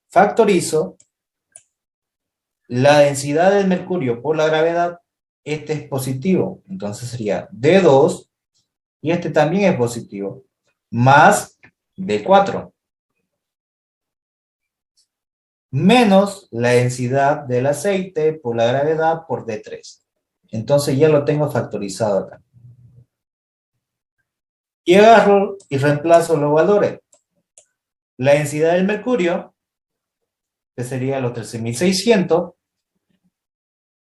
[SPEAKER 1] Factorizo la densidad del mercurio por la gravedad. Este es positivo. Entonces sería D2 y este también es positivo. Más D4. Menos la densidad del aceite por la gravedad por D3. Entonces ya lo tengo factorizado acá. Y agarro y reemplazo los valores. La densidad del mercurio, que sería los 13.600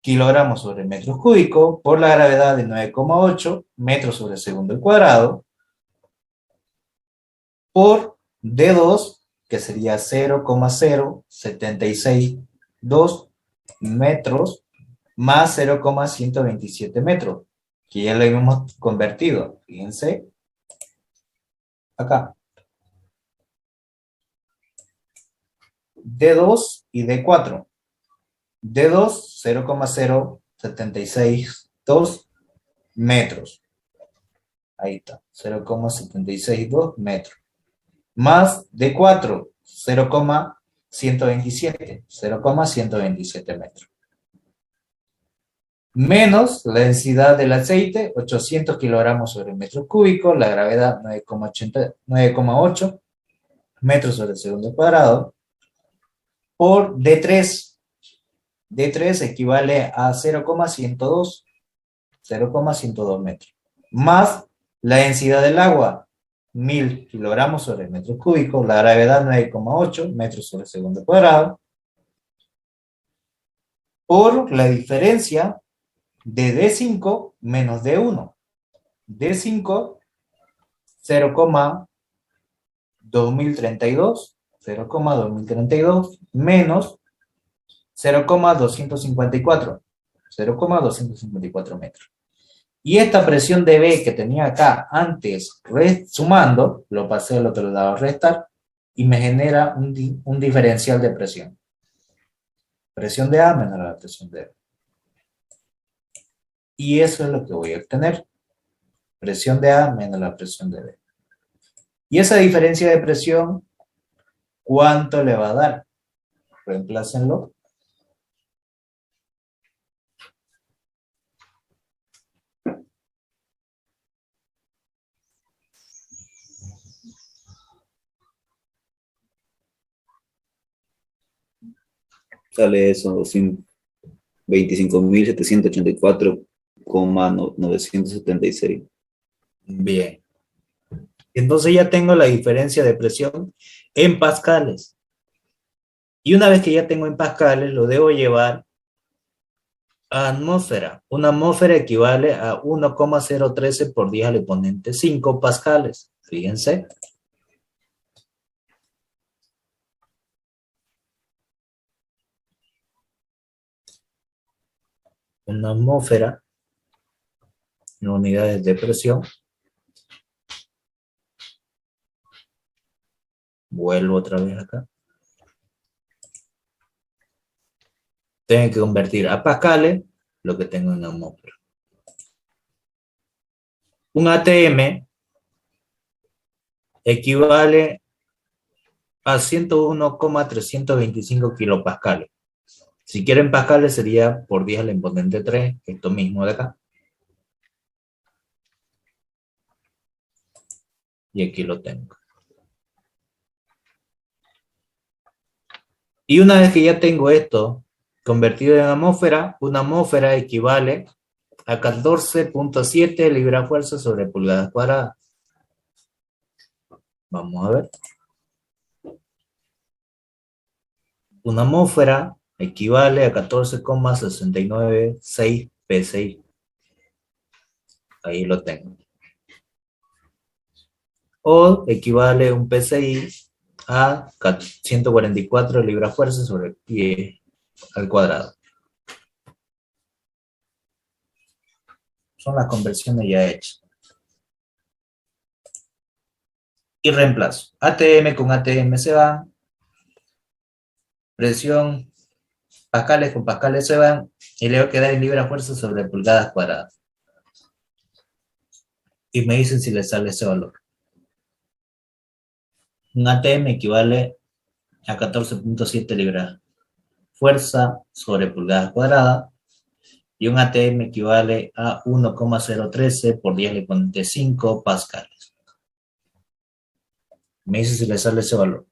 [SPEAKER 1] kilogramos sobre metros cúbicos, por la gravedad de 9,8 metros sobre segundo al cuadrado, por D2, que sería 0,0762 metros, más 0,127 metros, que ya lo hemos convertido. Fíjense, acá. D2 y D4. D2, 0,0762 metros. Ahí está, 0,762 metros. Más D4, 0,127 metros. Menos la densidad del aceite, 800 kilogramos sobre metro cúbico, la gravedad 9,8 metros sobre el segundo cuadrado, por D3. D3 equivale a 0,102 metros. Más La densidad del agua, 1000 kilogramos sobre metros cúbicos. La gravedad, 9,8 metros sobre segundo cuadrado. Por la diferencia de D5 menos D1. D5, 0,2032, 0,2032 menos 0,254, 0,254 metros. Y esta presión de B que tenía acá antes, sumando, lo pasé al otro lado a restar, y me genera un diferencial de presión. Presión de A menos la presión de B. Y eso es lo que voy a obtener. Presión de A menos la presión de B. Y esa diferencia de presión, ¿cuánto le va a dar? Reemplácenlo.
[SPEAKER 6] Sale eso, 25.784,976.
[SPEAKER 1] Bien. Entonces ya tengo la diferencia de presión en pascales. Y una vez que ya tengo en pascales, lo debo llevar a atmósfera. Una atmósfera equivale a 1,013 por 10 al exponente 5 pascales. Fíjense. Una atmósfera en unidades de presión. Vuelvo otra vez acá. Tengo que convertir a pascales lo que tengo en atmósfera. Un ATM equivale a 101,325 kilopascales. Si quieren pascales sería por 10 al exponente 3, esto mismo de acá. Y aquí lo tengo. Y una vez que ya tengo esto convertido en atmósfera, una atmósfera equivale a 14,7 libra-fuerza sobre pulgadas cuadradas. Vamos a ver. Una atmósfera equivale a 14,696 PSI. Ahí lo tengo. O equivale un PSI a 144 libra-fuerza sobre pie al cuadrado. Son las conversiones ya hechas. Y reemplazo. ATM con ATM se van. Presión, pascales con pascales se van. Y le va a quedar en libra-fuerza sobre pulgadas cuadradas. Y me dicen si le sale ese valor. Un ATM equivale a 14,7 libras fuerza sobre pulgadas cuadradas. Y un ATM equivale a 1,013 por 10 al exponente 5 pascales. Me dice si le sale ese valor.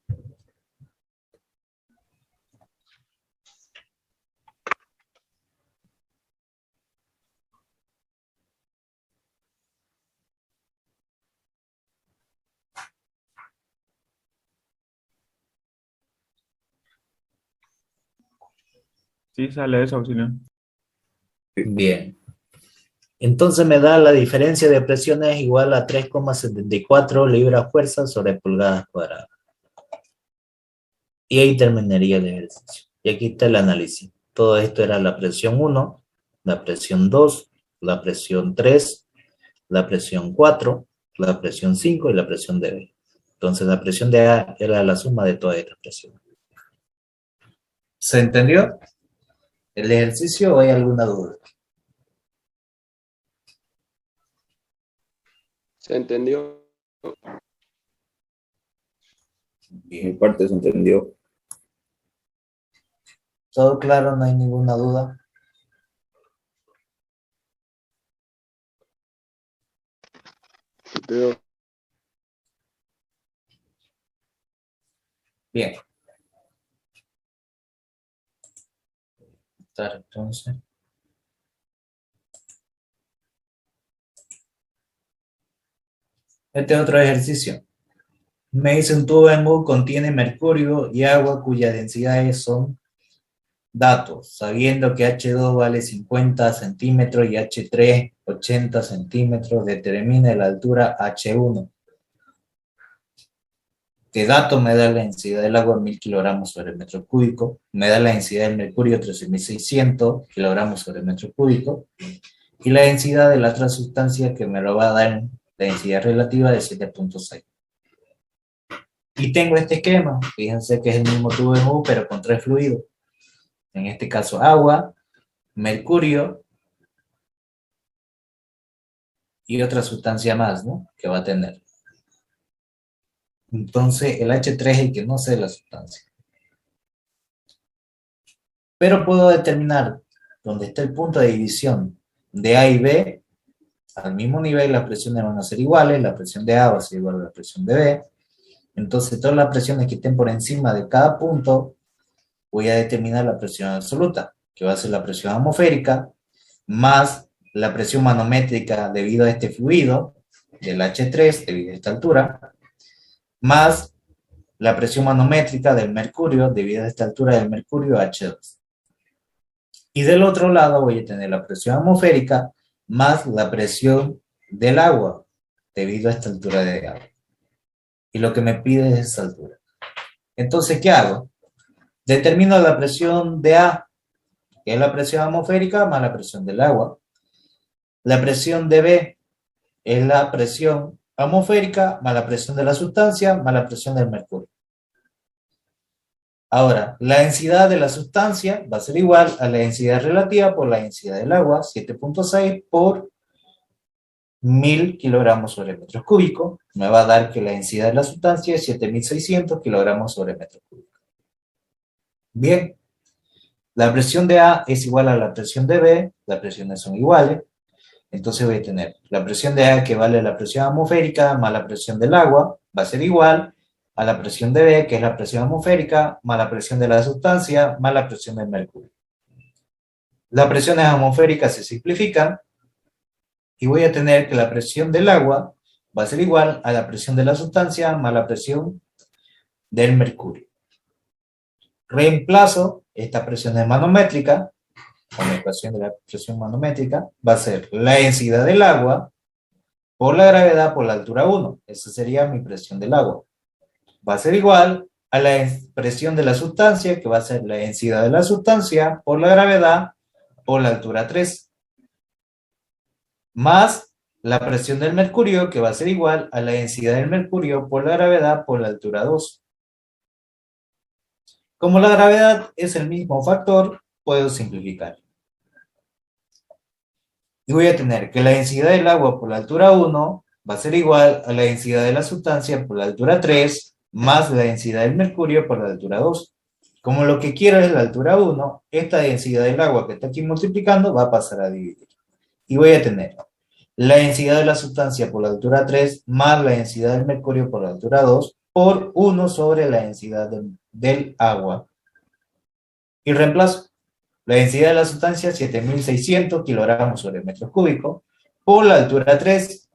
[SPEAKER 10] Sí, sale eso, auxilio.
[SPEAKER 1] Bien. Entonces me da la diferencia de presiones igual a 3,74 libras fuerza sobre pulgadas cuadradas. Y ahí terminaría el ejercicio. Y aquí está el análisis. Todo esto era la presión 1, la presión 2, la presión 3, la presión 4, la presión 5 y la presión de B. Entonces la presión de A era la suma de todas estas presiones. ¿Se entendió el ejercicio o hay alguna duda?
[SPEAKER 11] ¿Se entendió?
[SPEAKER 6] Mi parte se entendió.
[SPEAKER 1] ¿Todo claro? ¿No hay ninguna duda?
[SPEAKER 11] Pero
[SPEAKER 1] Bien. Entonces. Este otro ejercicio. Me dice un tubo en U contiene mercurio y agua cuyas densidades son datos, sabiendo que H2 vale 50 centímetros y H3 80 centímetros, determina la altura H1. Que dato me da la densidad del agua 1000 kilogramos sobre metro cúbico, me da la densidad del mercurio 13.600 kilogramos sobre metro cúbico, y la densidad de la otra sustancia que me lo va a dar la densidad relativa de 7.6. Y tengo este esquema, fíjense que es el mismo tubo en U, pero con 3 fluidos. En este caso agua, mercurio y otra sustancia más, ¿no? Que va a tener. Entonces el H3 es el que no sé la sustancia. Pero puedo determinar dónde está el punto de división de A y B. Al mismo nivel las presiones van a ser iguales, la presión de A va a ser igual a la presión de B. Entonces todas las presiones que estén por encima de cada punto, voy a determinar la presión absoluta, que va a ser la presión atmosférica, más la presión manométrica debido a este fluido, del H3 debido a esta altura, más la presión manométrica del mercurio debido a esta altura del mercurio H2. Y del otro lado voy a tener la presión atmosférica más la presión del agua debido a esta altura de agua. Y lo que me pide es esa altura. Entonces, ¿qué hago? Determino la presión de A, que es la presión atmosférica más la presión del agua. La presión de B es la presión atmosférica más la presión de la sustancia más la presión del mercurio. Ahora, la densidad de la sustancia va a ser igual a la densidad relativa por la densidad del agua, 7.6 por 1000 kilogramos sobre metros cúbicos. Me va a dar que la densidad de la sustancia es 7600 kilogramos sobre metros cúbicos. Bien, la presión de A es igual a la presión de B, las presiones son iguales. Entonces voy a tener la presión de A que vale la presión atmosférica más la presión del agua, va a ser igual a la presión de B, que es la presión atmosférica, más la presión de la sustancia, más la presión del mercurio. Las presiones atmosféricas se simplifican y voy a tener que la presión del agua va a ser igual a la presión de la sustancia más la presión del mercurio. Reemplazo esta presión manométrica, con la ecuación de la presión manométrica, va a ser la densidad del agua por la gravedad por la altura 1. Esa sería mi presión del agua. Va a ser igual a la presión de la sustancia, que va a ser la densidad de la sustancia por la gravedad por la altura 3. Más la presión del mercurio, que va a ser igual a la densidad del mercurio por la gravedad por la altura 2. Como la gravedad es el mismo factor, puedo simplificar. Y voy a tener que la densidad del agua por la altura 1 va a ser igual a la densidad de la sustancia por la altura 3 más la densidad del mercurio por la altura 2. Como lo que quiero es la altura 1, esta densidad del agua que está aquí multiplicando va a pasar a dividir. Y voy a tener la densidad de la sustancia por la altura 3 más la densidad del mercurio por la altura 2 por 1 sobre la densidad del agua. Y reemplazo. La densidad de la sustancia 7600 kilogramos sobre metros cúbicos por la altura 3,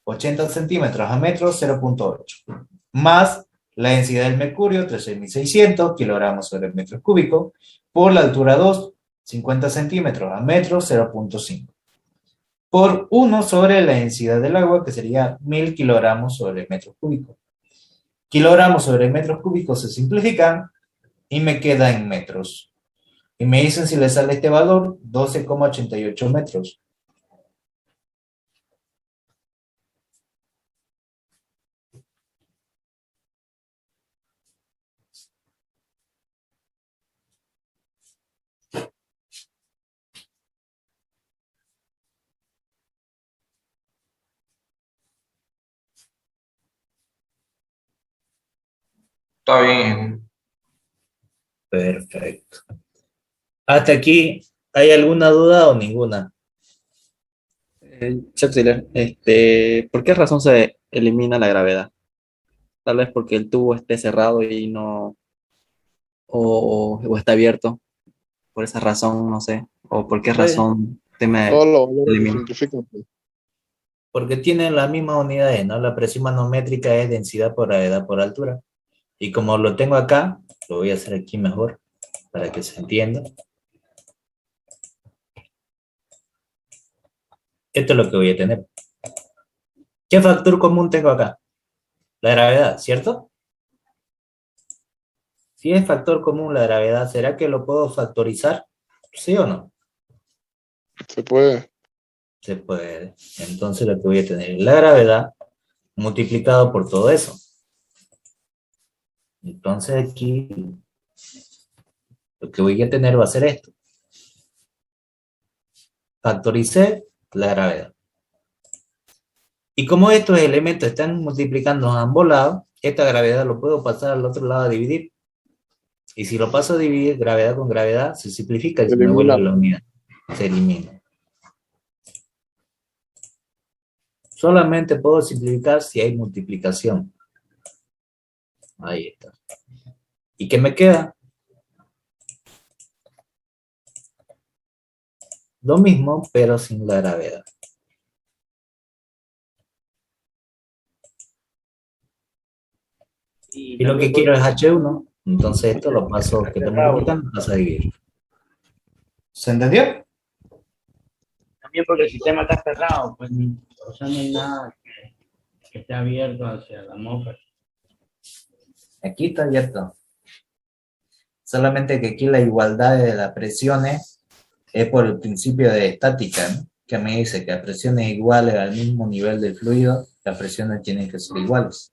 [SPEAKER 1] 80 centímetros a metro, 0.8. Más la densidad del mercurio 13600 kilogramos sobre metros cúbicos por la altura 2, 50 centímetros a metro, 0.5. Por 1 sobre la densidad del agua, que sería 1000 kilogramos sobre metros cúbicos. Kilogramos sobre metros cúbicos se simplifican y me queda en metros. Y me dicen si le sale este valor, 12,88 metros.
[SPEAKER 8] Está bien.
[SPEAKER 1] Perfecto. Hasta aquí, ¿hay alguna duda o ninguna?
[SPEAKER 11] Chapsiller, ¿por qué razón se elimina la gravedad? Tal vez porque el tubo esté cerrado y no, o está abierto. Por esa razón, no sé. O por qué razón te me
[SPEAKER 3] Todos los valores se
[SPEAKER 11] elimina.
[SPEAKER 3] simplifican, pues.
[SPEAKER 1] porque tienen las mismas unidades, ¿no? La presión manométrica es densidad por gravedad por altura. Y como lo tengo acá, lo voy a hacer aquí mejor para que se entienda. Esto es lo que voy a tener. ¿Qué factor común tengo acá? La gravedad, ¿cierto? Si es factor común la gravedad, ¿será que lo puedo factorizar? ¿Sí o no?
[SPEAKER 3] Se puede.
[SPEAKER 1] Se puede. Entonces lo que voy a tener es la gravedad multiplicado por todo eso. Entonces aquí lo que voy a tener va a ser esto. Factoricé la gravedad. Y como estos elementos están multiplicando a ambos lados, esta gravedad lo puedo pasar al otro lado a dividir. Y si lo paso a dividir gravedad con gravedad, se simplifica y se me vuelve la unidad. Se elimina. Solamente puedo simplificar si hay multiplicación. Ahí está. ¿Y qué me queda? Lo mismo, pero sin la gravedad. Y lo que quiero es H1, entonces esto lo paso, que te multiplican, pasa a dividir. ¿Se entendió?
[SPEAKER 4] También porque el sistema está cerrado, pues o sea, no hay nada que esté abierto hacia la atmósfera.
[SPEAKER 1] Aquí está abierto. Solamente que aquí la igualdad de las presiones es por el principio de estática, ¿no? Que me dice que las presiones iguales al mismo nivel del fluido, las presiones tienen que ser iguales.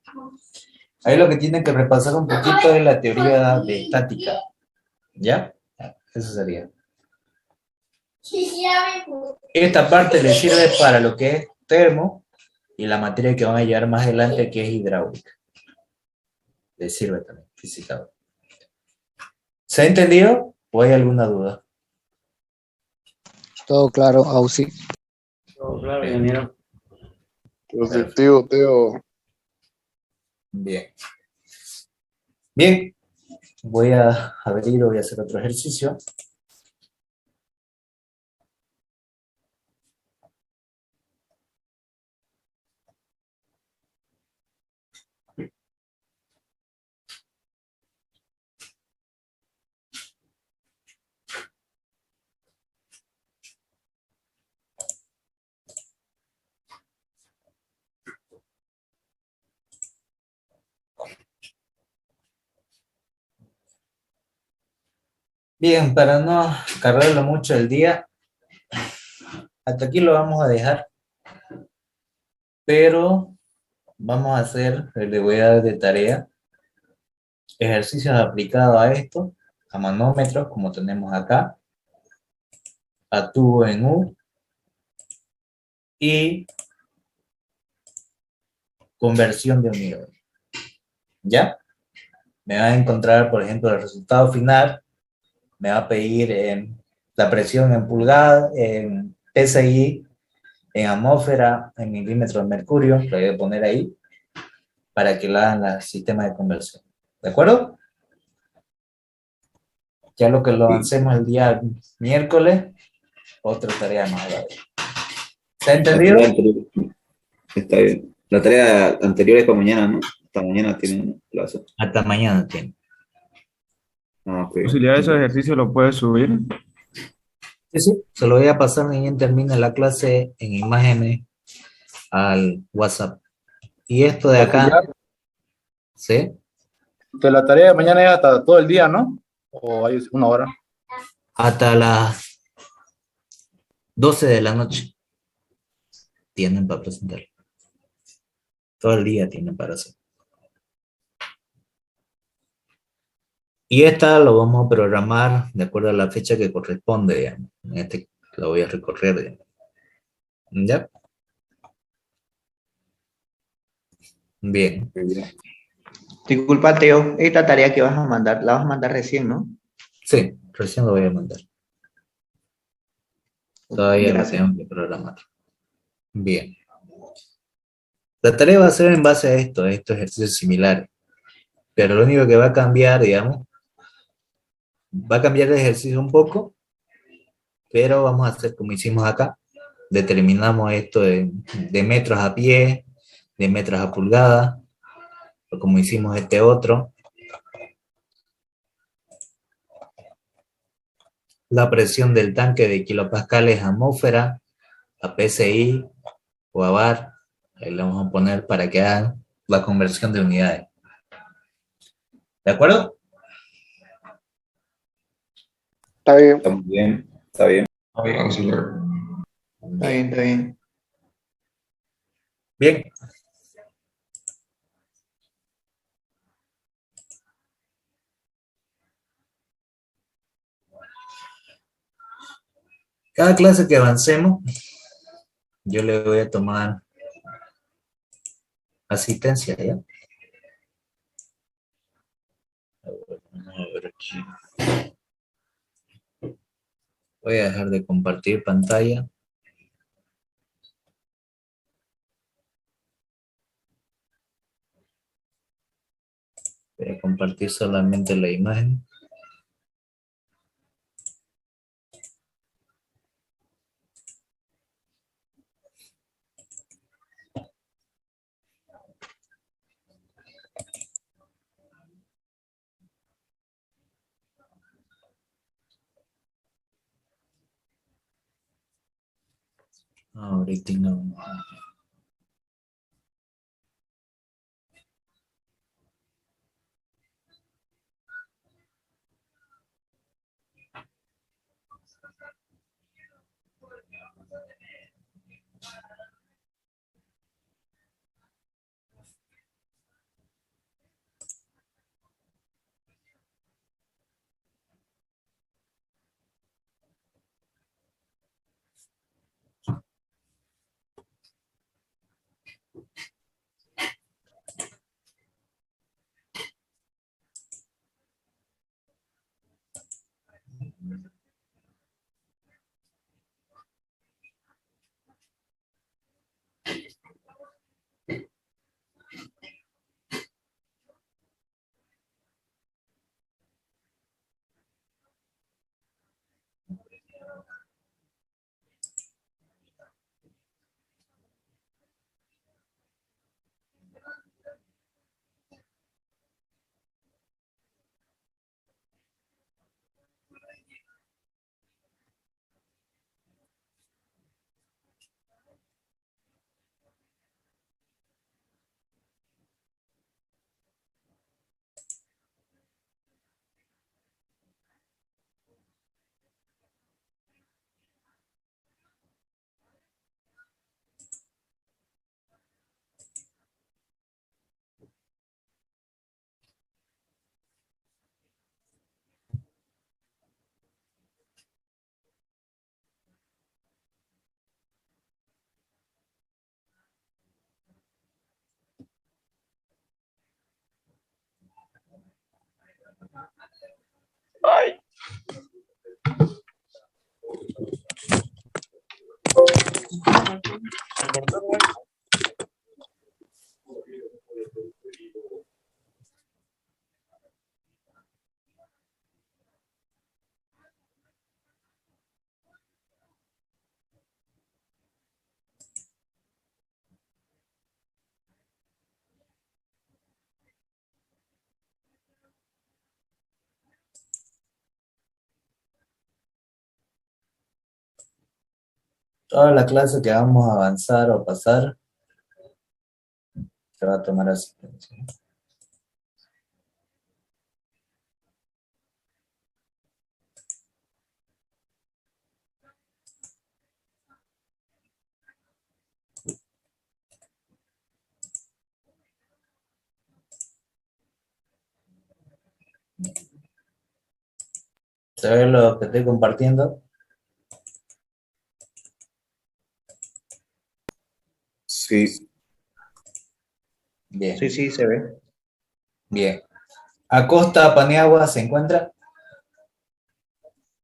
[SPEAKER 1] Ahí lo que tienen que repasar un poquito es la teoría de estática. ¿Ya? Eso sería. Esta parte le sirve para lo que es termo y la materia que van a llevar más adelante que es hidráulica. Le sirve también, física. ¿Se ha entendido o hay alguna duda?
[SPEAKER 9] Todo claro, Ausi.
[SPEAKER 4] Todo claro, ingeniero.
[SPEAKER 3] Positivo, Teo.
[SPEAKER 1] Bien. Bien. Voy a abrir, voy a hacer otro ejercicio. Bien, para no cargarlo mucho el día, hasta aquí lo vamos a dejar, pero vamos a hacer, le voy a dar de tarea, ejercicios aplicados a esto, a manómetros, como tenemos acá, a tubo en U, y conversión de unidades. ¿Ya? Me va a encontrar, por ejemplo, el resultado final, me va a pedir la presión en pulgada, en PSI, en atmósfera, en milímetros de mercurio, lo voy a poner ahí, para que lo hagan el sistema de conversión. ¿De acuerdo? Ya lo que lo avancemos el día miércoles, otra tarea más a la vez. ¿Se ha entendido?
[SPEAKER 6] Está bien. La tarea anterior es para mañana, ¿no? Hasta mañana tienen clase.
[SPEAKER 1] Hasta mañana tiene.
[SPEAKER 6] Ah, ok.
[SPEAKER 10] Posibilidad de esos ejercicios lo puedes subir.
[SPEAKER 1] Sí, sí, se lo voy a pasar ni bien termine la clase en imágenes al WhatsApp. Y esto de acá, ¿sí?
[SPEAKER 12] De la tarea de mañana es hasta todo el día, ¿no? ¿O hay una hora?
[SPEAKER 1] Hasta las 12 de la noche tienen para presentar. Todo el día tienen para hacer. Y esta lo vamos a programar de acuerdo a la fecha que corresponde, digamos. En este lo voy a recorrer, digamos. ¿Ya? Bien.
[SPEAKER 9] Disculpa, Teo, esta tarea que vas a mandar, la vas a mandar recién, ¿no?
[SPEAKER 1] Sí, recién lo voy a mandar. Todavía lo
[SPEAKER 9] Gracias.
[SPEAKER 1] tengo que programar. Bien. La tarea va a ser en base a estos ejercicios similares. Pero lo único que va a cambiar, digamos, va a cambiar el ejercicio un poco, pero vamos a hacer como hicimos acá. determinamos esto de metros a pie, de metros a pulgada, o como hicimos este otro. La presión del tanque de kilopascales atmósfera, a PSI o a bar, ahí le vamos a poner para que hagan la conversión de unidades. ¿De acuerdo?
[SPEAKER 2] Está bien.
[SPEAKER 6] Está muy bien, está bien.
[SPEAKER 8] Está bien, señor.
[SPEAKER 9] Está bien, está bien.
[SPEAKER 1] Bien. Cada clase que avancemos, yo le voy a tomar asistencia, ¿ya? A ver aquí. Voy a dejar de compartir pantalla. Voy a compartir solamente la imagen. Ahorita no. Toda la clase que vamos a avanzar o pasar se va a tomar asistencia. ¿Se ve lo que estoy compartiendo?
[SPEAKER 6] Sí.
[SPEAKER 1] Bien.
[SPEAKER 9] Sí, sí, se ve.
[SPEAKER 1] Bien. Acosta Paniagua, ¿se encuentra?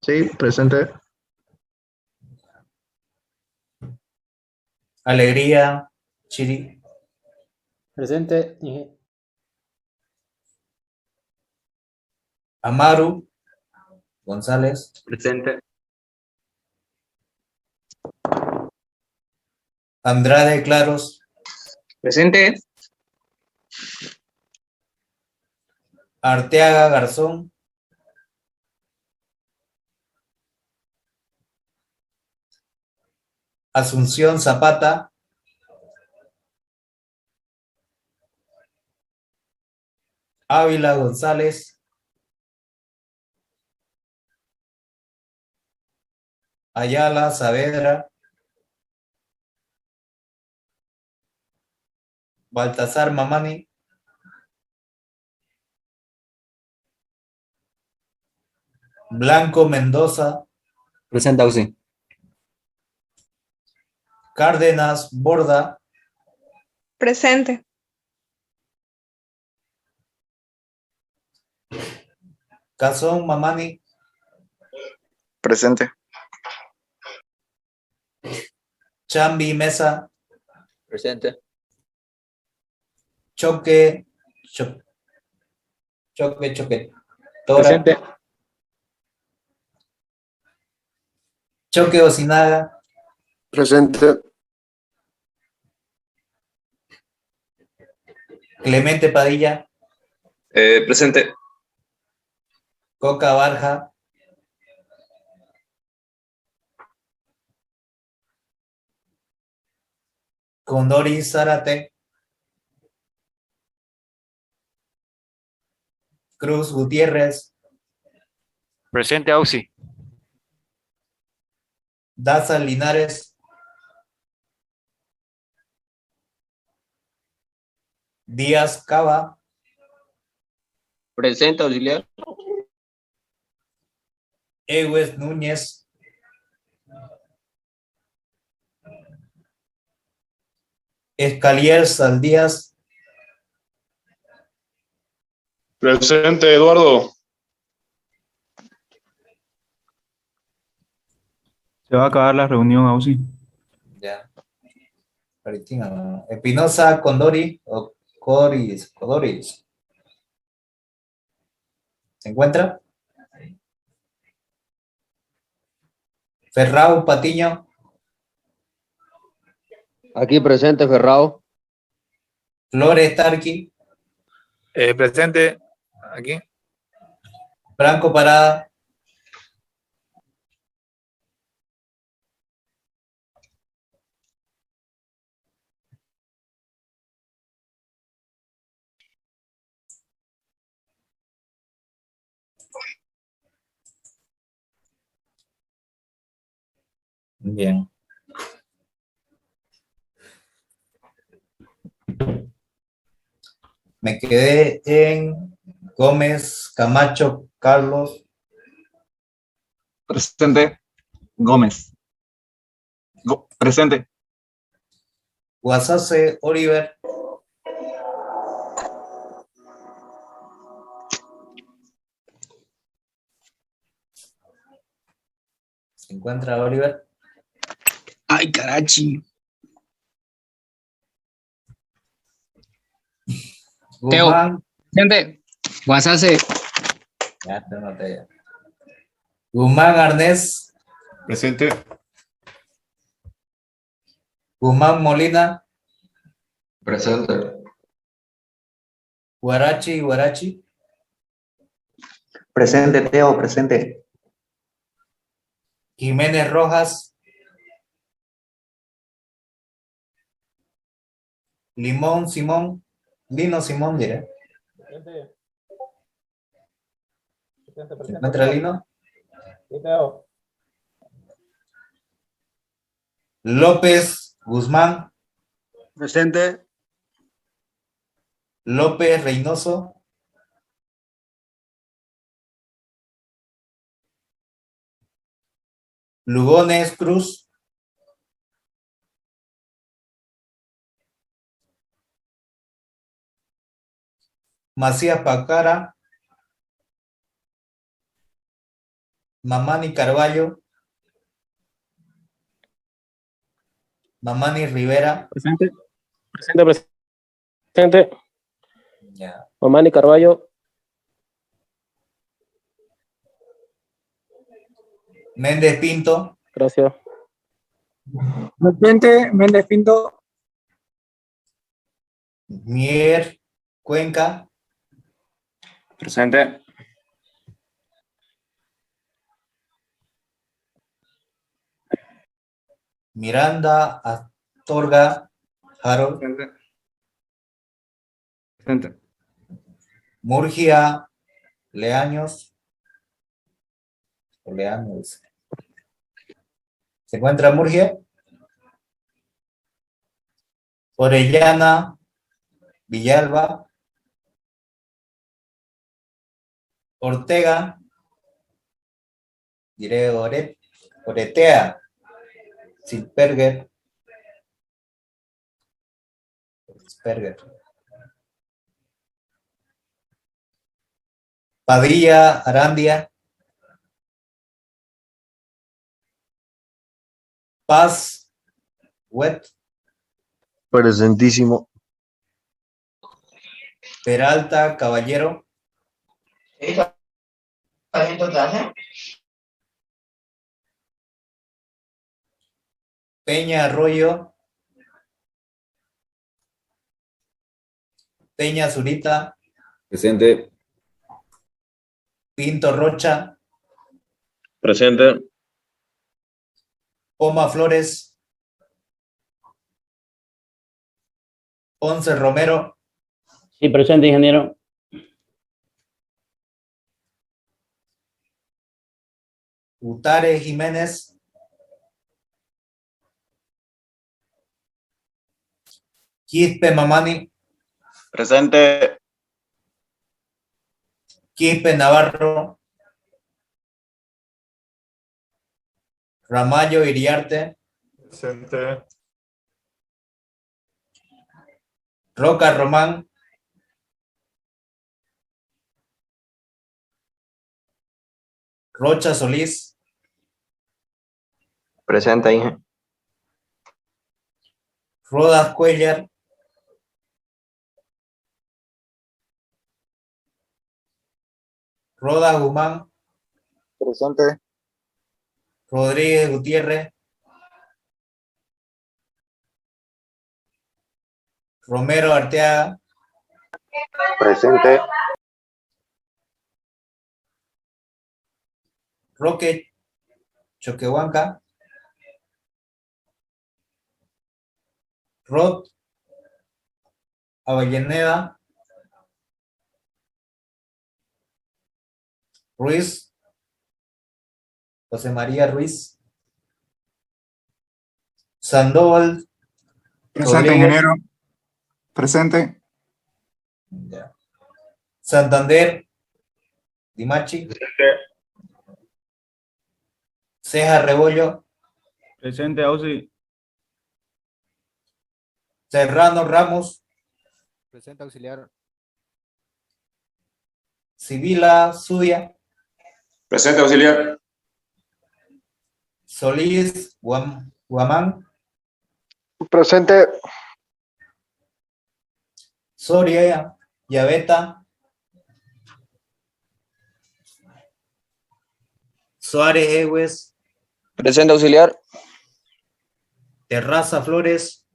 [SPEAKER 3] Sí, presente.
[SPEAKER 1] Alegría, Chiri.
[SPEAKER 7] Presente.
[SPEAKER 1] Amaru González.
[SPEAKER 5] Presente.
[SPEAKER 1] Andrade Claros,
[SPEAKER 5] Presente.
[SPEAKER 1] Arteaga Garzón, Asunción Zapata, Ávila González, Ayala Saavedra, Baltasar Mamani, Blanco Mendoza,
[SPEAKER 11] Presente, Auxi.
[SPEAKER 1] Cárdenas Borda,
[SPEAKER 13] Presente.
[SPEAKER 1] Cazón Mamani,
[SPEAKER 2] Presente.
[SPEAKER 1] Chambi Mesa,
[SPEAKER 9] Presente.
[SPEAKER 1] Choque, Tora,
[SPEAKER 12] Presente.
[SPEAKER 1] Choque Ocinaga,
[SPEAKER 14] Presente.
[SPEAKER 1] Clemente Padilla,
[SPEAKER 8] Presente.
[SPEAKER 1] Coca Barja, Condori Zárate, Cruz Gutiérrez,
[SPEAKER 10] Presente, Auxi.
[SPEAKER 1] Daza Linares, Díaz Cava,
[SPEAKER 5] Presente, auxiliar.
[SPEAKER 1] Ewes Núñez, Escalier Saldías,
[SPEAKER 14] Presente, Eduardo.
[SPEAKER 10] Se va a acabar la reunión, Auxi.
[SPEAKER 1] ya, Espinosa Condori, o Codoris, ¿se encuentra? Ferrao Patiño,
[SPEAKER 9] Aquí presente, Ferrao.
[SPEAKER 1] Flores Tarqui,
[SPEAKER 12] Presente. Aquí.
[SPEAKER 1] Franco Parada, bien. Me quedé en Gómez Camacho Carlos,
[SPEAKER 12] Presente. Gómez. Presente.
[SPEAKER 1] Guasase Oliver, ¿se encuentra Oliver?
[SPEAKER 5] Ay, carachi.
[SPEAKER 1] Guzmán,
[SPEAKER 5] Presente. Guasase.
[SPEAKER 1] ya te noté ya. Guzmán Arnés,
[SPEAKER 14] Presente.
[SPEAKER 1] Guzmán Molina,
[SPEAKER 8] Presente.
[SPEAKER 1] Guarachi,
[SPEAKER 9] Presente, Teo, presente.
[SPEAKER 1] Jiménez Rojas, Lino Simón, diré. ¿Se encuentra Lino? López Guzmán,
[SPEAKER 14] Presente.
[SPEAKER 1] López Reynoso, Lugones Cruz, Macías Pacara, Mamani Carballo, Mamani Rivera,
[SPEAKER 15] Presente. Presente.
[SPEAKER 1] ya.
[SPEAKER 15] Mamani Carballo.
[SPEAKER 1] Méndez Pinto,
[SPEAKER 15] Gracias.
[SPEAKER 14] Presente, Méndez Pinto.
[SPEAKER 1] Mier Cuenca,
[SPEAKER 14] Presente.
[SPEAKER 1] Miranda Astorga Harold,
[SPEAKER 14] Presente.
[SPEAKER 1] Murgia Leaños, o Leaños. ¿Se encuentra Murgia? Orellana Villalba, Ortega, diré Oretea, Silperger, Padilla Arandia, Paz Wet,
[SPEAKER 3] Presentísimo.
[SPEAKER 1] Peralta Caballero, Peña Arroyo, Peña Zurita,
[SPEAKER 6] Presente.
[SPEAKER 1] Pinto Rocha,
[SPEAKER 14] Presente.
[SPEAKER 1] Poma Flores, Ponce Romero,
[SPEAKER 4] Sí, presente, ingeniero.
[SPEAKER 1] Utare Jiménez, Quispe Mamani,
[SPEAKER 14] Presente.
[SPEAKER 1] Quispe Navarro, Ramallo Iriarte,
[SPEAKER 14] Presente.
[SPEAKER 1] Roca Román, Rocha Solís,
[SPEAKER 9] Presente, Inge.
[SPEAKER 1] Rodas Cuellar, Rodas Guzmán,
[SPEAKER 2] Presente.
[SPEAKER 1] Rodríguez Gutiérrez, Romero Arteaga,
[SPEAKER 2] Presente.
[SPEAKER 1] Roque Choquehuanca, Rod Avellaneda, Ruiz, José María Ruiz, Sandoval,
[SPEAKER 14] Presente,
[SPEAKER 1] Rodríguez,
[SPEAKER 14] ingeniero. Presente.
[SPEAKER 1] ya. Santander, Dimachi, Ceja Rebollo,
[SPEAKER 10] Presente, Auxi.
[SPEAKER 1] Serrano Ramos,
[SPEAKER 7] Presente auxiliar.
[SPEAKER 1] Sibila Zudia,
[SPEAKER 8] Presente, auxiliar.
[SPEAKER 1] Solís Guamán,
[SPEAKER 14] Presente.
[SPEAKER 1] Soria Yaveta, Suárez Egues,
[SPEAKER 2] Presente, auxiliar.
[SPEAKER 1] Terraza Flores,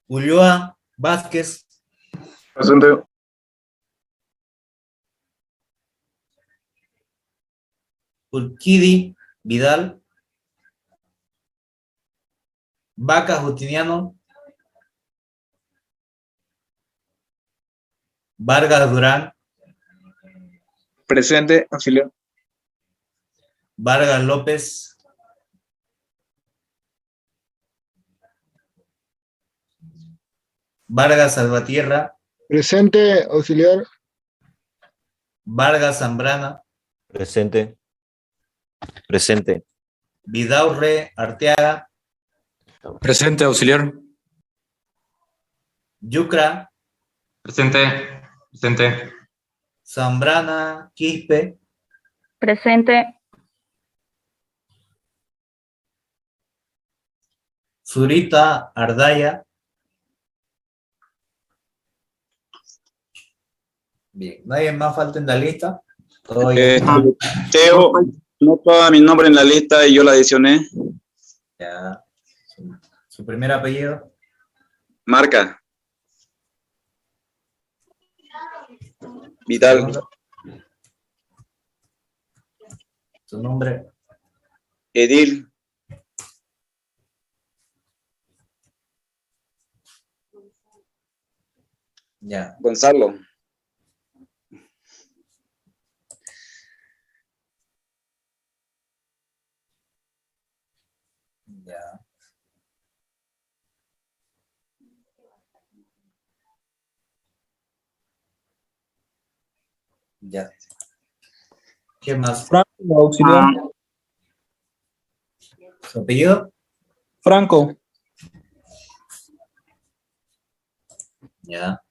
[SPEAKER 1] Ulloa Vázquez,
[SPEAKER 14] Presente.
[SPEAKER 1] Urquidi Vidal, Vaca Justiniano, Vargas Durán,
[SPEAKER 5] Presente, auxiliar.
[SPEAKER 1] Vargas López, Vargas Salvatierra,
[SPEAKER 3] Presente, auxiliar.
[SPEAKER 1] Vargas Zambrana,
[SPEAKER 15] Presente. Presente.
[SPEAKER 1] Vidaurre Arteaga,
[SPEAKER 8] Presente, auxiliar.
[SPEAKER 1] Yucra,
[SPEAKER 8] Presente. Presente.
[SPEAKER 1] Zambrana Quispe,
[SPEAKER 13] Presente.
[SPEAKER 1] Zurita Ardaya, Bien, ¿nadie más falta en la lista? Todo ya
[SPEAKER 8] Teo, no estaba mi nombre en la lista y yo la adicioné.
[SPEAKER 1] ya. Su primer apellido.
[SPEAKER 8] Marca. Vidal.
[SPEAKER 1] Segundo. Su nombre.
[SPEAKER 8] Edil.
[SPEAKER 1] Ya.
[SPEAKER 8] Gonzalo.
[SPEAKER 1] Ya. Ya. ¿Qué más?
[SPEAKER 5] Franco, auxiliar.
[SPEAKER 1] ¿Su apellido?
[SPEAKER 5] Franco.
[SPEAKER 1] Ya.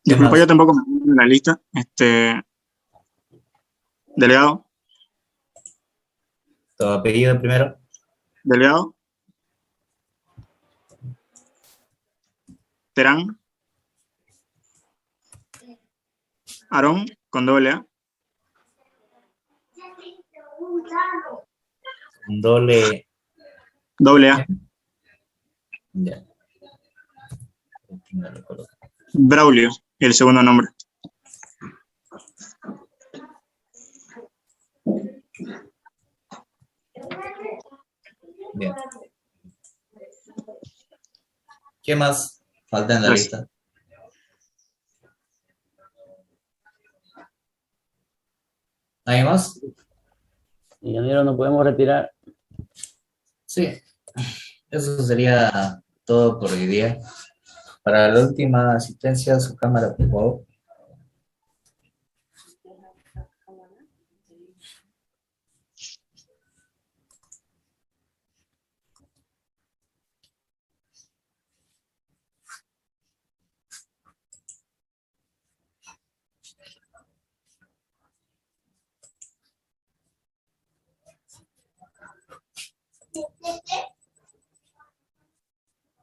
[SPEAKER 14] Disculpa, yo tampoco me encuentro en la lista. Delegado.
[SPEAKER 1] ¿Tu apellido primero?
[SPEAKER 14] Delegado. Terán. Aarón, con doble A.
[SPEAKER 1] Doble.
[SPEAKER 14] Doble A.
[SPEAKER 1] Ya.
[SPEAKER 14] Braulio, el segundo nombre.
[SPEAKER 1] Bien. ¿Qué más falta en la lista? ¿Hay más?
[SPEAKER 4] Ingeniero, ¿no podemos retirar?
[SPEAKER 1] Sí. Eso sería todo por hoy día. Para la última asistencia, su cámara, por favor.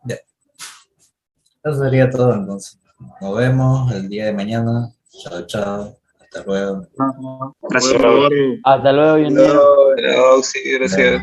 [SPEAKER 1] Ya. Eso sería todo entonces. Nos vemos el día de mañana. Chao, chao. Hasta luego.
[SPEAKER 14] Gracias.
[SPEAKER 4] Hasta luego, ingeniero.
[SPEAKER 2] No, sí, gracias.